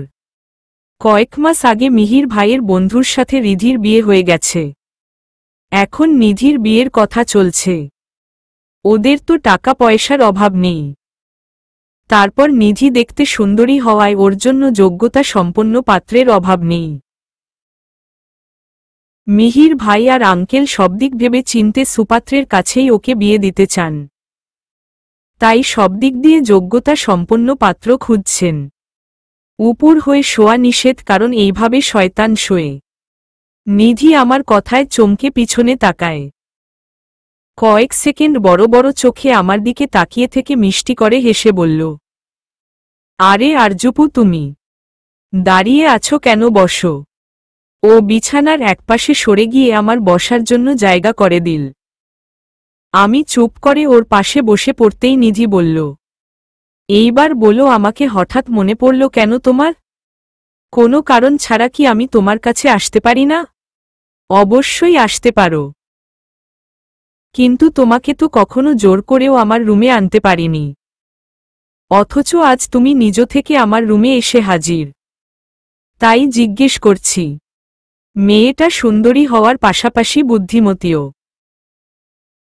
কয়েক মাস আগে মিহির ভাইয়ের বন্ধুর সাথে রিধির বিয়ে হয়ে গেছে। এখন নিধির বিয়ের কথা চলছে। ওদের তো টাকা পয়সার অভাব নেই। তারপর নিধি দেখতে সুন্দরী হওয়ায় ওর জন্য যোগ্যতা সম্পন্ন পাত্রের অভাব নেই। মিহির ভাই আর আঙ্কেল সবদিক ভেবে চিনতে সুপাত্রের কাছেই ওকে বিয়ে দিতে চান। তাই সবদিক দিয়ে যোগ্যতা সম্পন্ন পাত্র খুঁজছেন। উপর হয়ে শোয়া নিষেধ, কারণ এইভাবে শয়তান শোয়ে। নিধি আমার কথায় চমকে পিছনে তাকায়। কয়েক সেকেন্ড বড় বড় চোখে আমার দিকে তাকিয়ে থেকে মিষ্টি করে হেসে বলল, আরে আরজুপু, তুমি দাঁড়িয়ে আছো কেন? বসো। ও বিছানার একপাশে সরে গিয়ে আমার বসার জন্য জায়গা করে দিল। আমি চুপ করে ওর পাশে বসে পড়তেই নিধি বলল, এইবার বলো, আমাকে হঠাৎ মনে পড়ল কেন তোমার? কোনো কারণ ছাড়া কি আমি তোমার কাছে আসতে পারি না? অবশ্যই আসতে পারো, কিন্তু তোমাকে তো কখনো জোর করেও আমার রুমে আনতে পারিনি। অথচ আজ তুমি নিজ থেকে আমার রুমে এসে হাজির। তাই জিজ্ঞেস করছি, মেয়েটা সুন্দরী হওয়ার পাশাপাশি বুদ্ধিমতীও।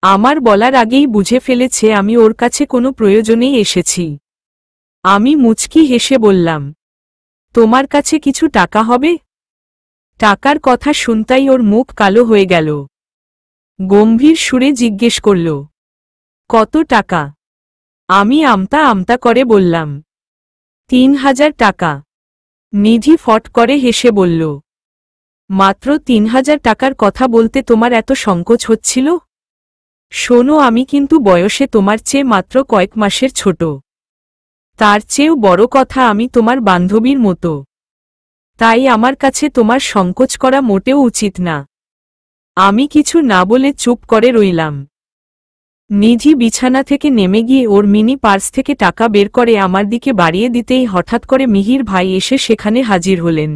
আমার বলার আগেই বুঝে ফেলেছে আমি ওর কাছে কোনো প্রয়োজনেই এসেছি। আমি মুচকি হেসে বললাম, তোমার কাছে কিছু টাকা হবে? টাকার কথা শুনতাই ওর মুখ কালো হয়ে গেল। গম্ভীর সুরে জিজ্ঞেস করল, কত টাকা? আমি আমতা আমতা করে বললাম, 3,000 টাকা। নিধি ফট করে হেসে বলল, মাত্র 3,000 টাকার কথা বলতে তোমার এত সংকোচ হচ্ছিল? শোনো, আমি কিন্তু বয়সে তোমার চেয়ে মাত্র কয়েক মাসের ছোট। তার চেয়েও বড় কথা, আমি তোমার বান্ধবীর মতো। তাই আমার কাছে তোমার সংকোচ করা মোটেও উচিত না। আমি কিছু না বলে চুপ করে রইলাম। নিধি বিছানা থেকে নেমে গিয়ে ওর মিনি পার্স থেকে টাকা বের করে আমার দিকে বাড়িয়ে দিতেই হঠাৎ করে মিহির ভাই এসে সেখানে হাজির হলেন।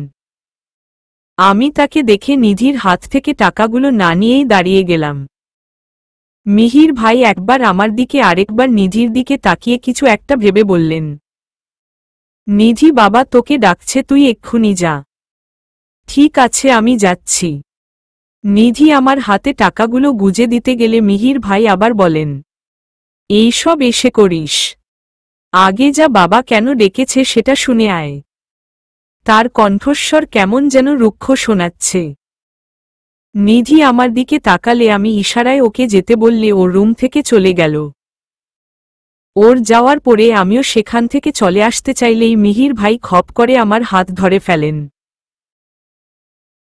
আমি তাকে দেখে নিধির হাত থেকে টাকাগুলো না নিয়েই দাঁড়িয়ে গেলাম। মিহির ভাই একবার আমার দিকে আরেকবার নিধির দিকে তাকিয়ে কিছু একটা ভেবে বললেন, নিধি বাবা তোকে ডাকছে, তুই এক্ষুনি যা। ঠিক আছে, আমি যাচ্ছি। নিধি আমার হাতে টাকাগুলো গুজে দিতে গেলে মিহির ভাই আবার বলেন, এইসব এসে করিস? আগে যা, বাবা কেন ডেকেছে সেটা শুনে আয়। তার কণ্ঠস্বর কেমন যেন রুক্ষ শোনাচ্ছে। নিধি আমার দিকে তাকালে আমি ইশারায় ওকে যেতে বললে ও রুম থেকে চলে গেল। ওর যাওয়ার পরে আমিও সেখান থেকে চলে আসতে চাইলেই মিহির ভাই খপ করে আমার হাত ধরে ফেলেন।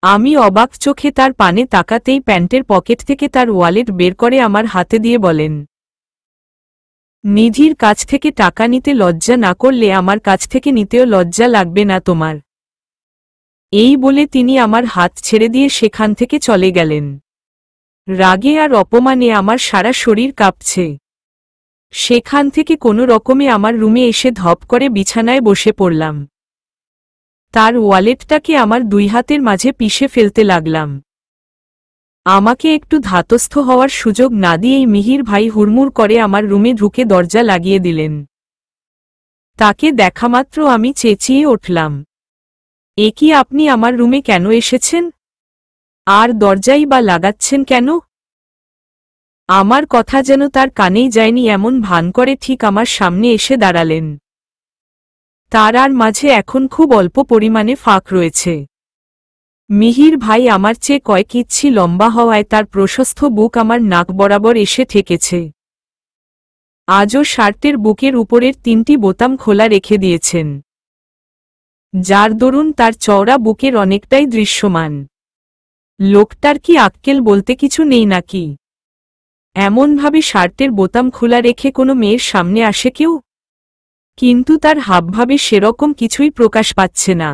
আমি অবাক চোখে তার পানে তাকাতেই প্যান্টের পকেট থেকে তার ওয়ালেট বের করে আমার হাতে দিয়ে বলেন, নিধির কাছ থেকে টাকা নিতে লজ্জা না করলে আমার কাছ থেকে নিতেও লজ্জা লাগবে না তোমার। এই বলে তিনি আমার হাত ছেড়ে দিয়ে সেখান থেকে চলে গেলেন। রাগে আর অপমানে আমার সারা শরীর কাঁপছে। সেখান থেকে কোনো রকমে আমার রুমে এসে ধপ করে বিছানায় বসে পড়লাম। তার ওয়ালেটটাকে আমার দুই হাতের মাঝে পিষে ফেলতে লাগলাম। আমাকে একটু ধাতস্থ হওয়ার সুযোগ না দিয়েই মিহির ভাই হুড়মুড় করে আমার রুমে ঢুকে দরজা লাগিয়ে দিলেন। তাকে দেখামাত্র আমি চেঁচিয়ে উঠলাম, এ কি, আপনি আমার রুমে কেন এসেছেন? আর দরজাই বা লাগাচ্ছেন কেন? আমার কথা যেন তার কানেই যায়নি এমন ভান করে ঠিক আমার সামনে এসে দাঁড়ালেন। তার আর মাঝে এখন খুব অল্প পরিমাণে ফাঁক রয়েছে। মিহির ভাই আমার চেয়ে কয়েক ইঞ্চি লম্বা হওয়ায় তার প্রশস্ত বুক আমার নাক বরাবর এসে ঠেকেছে। আজও শার্টের বুকের উপরের 3টি বোতাম খোলা রেখে দিয়েছেন, যার দরুন তার চওড়া বুকের অনেকটাই দৃশ্যমান। লোকটার কি আক্কেল বলতে কিছু নেই নাকি? এমনভাবে শার্টের বোতাম খোলা রেখে কোনো মেয়ের সামনে আসে কেউ? কিন্তু তার হাবভাবে সেরকম কিছুই প্রকাশ পাচ্ছে না,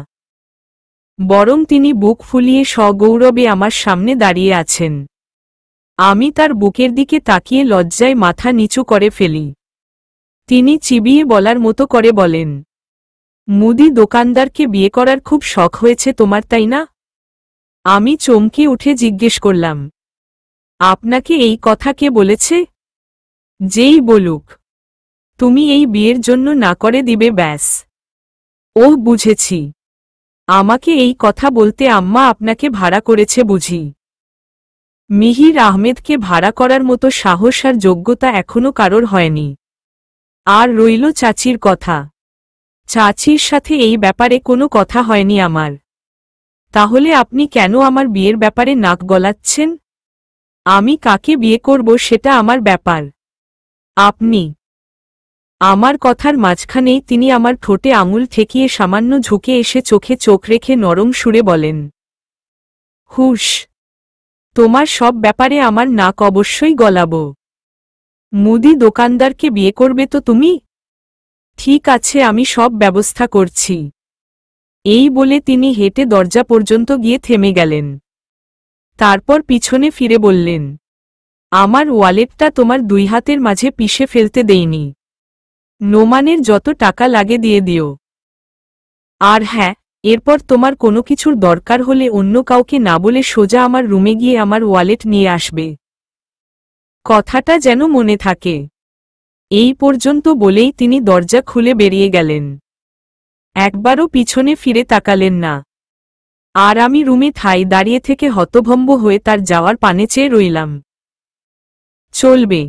বরং তিনি বুক ফুলিয়ে সগৌরবে আমার সামনে দাঁড়িয়ে আছেন। আমি তার বুকের দিকে তাকিয়ে লজ্জায় মাথা নিচু করে ফেলি। তিনি চিবিয়ে বলার মতো করে বলেন, মুদি দোকানদারকে বিয়ে করার খুব শখ হয়েছে তোমার, তাই না? আমি চমকে উঠে জিজ্ঞেস করলাম, আপনাকে এই কথা কে বলেছে? যেই বলুক, তুমি এই বিয়ের জন্য না করে দিবে ব্যাস। ওহ, বুঝেছি। আমাকে এই কথা বলতে আম্মা আপনাকে ভাড়া করেছে বুঝি? মিহির আহমেদকে ভাড়া করার মতো সাহস আর যোগ্যতা এখনো কারোর হয়নি। আর রইল চাচির কথা, চাচির সাথে এই ব্যাপারে কোনো কথা হয়নি আমার। তাহলে আপনি কেন আমার বিয়ের ব্যাপারে নাক গলাচ্ছেন? আমি কাকে বিয়ে করব সেটা আমার ব্যাপার। আপনি। আমার কথার মাঝখানেই তিনি আমার ঠোঁটে আঙুল ঠেকিয়ে সামান্য ঝুঁকে এসে চোখে চোখ রেখে নরম সুরে বলেন, হুশ, তোমার সব ব্যাপারে আমার নাক অবশ্যই গলাব। মুদি দোকানদারকে বিয়ে করবে তো তুমি? ঠিক আছে, আমি সব ব্যবস্থা করছি। এই বলে তিনি হেঁটে দরজা পর্যন্ত গিয়ে থেমে গেলেন। তারপর পিছনে ফিরে বললেন, আমার ওয়ালেটটা তোমার দুই হাতের মাঝে পিষে ফেলতে দেইনি। নোমানের যত টাকা লাগে দিয়ে দিও। আর হ্যাঁ, এরপর তোমার কোনো কিছুর দরকার হলে অন্য কাউকে না বলে সোজা আমার রুমে গিয়ে আমার ওয়ালেট নিয়ে আসবে। কথাটা যেন মনে থাকে। এই পর্যন্ত বলেই তিনি দরজা খুলে বেরিয়ে গেলেন। একবারও পিছনে ফিরে তাকালেন না। আর আমি রুমে ঠাই দাঁড়িয়ে থেকে হতভম্ব হয়ে তার যাওয়ার পানে চেয়ে রইলাম। চলবে।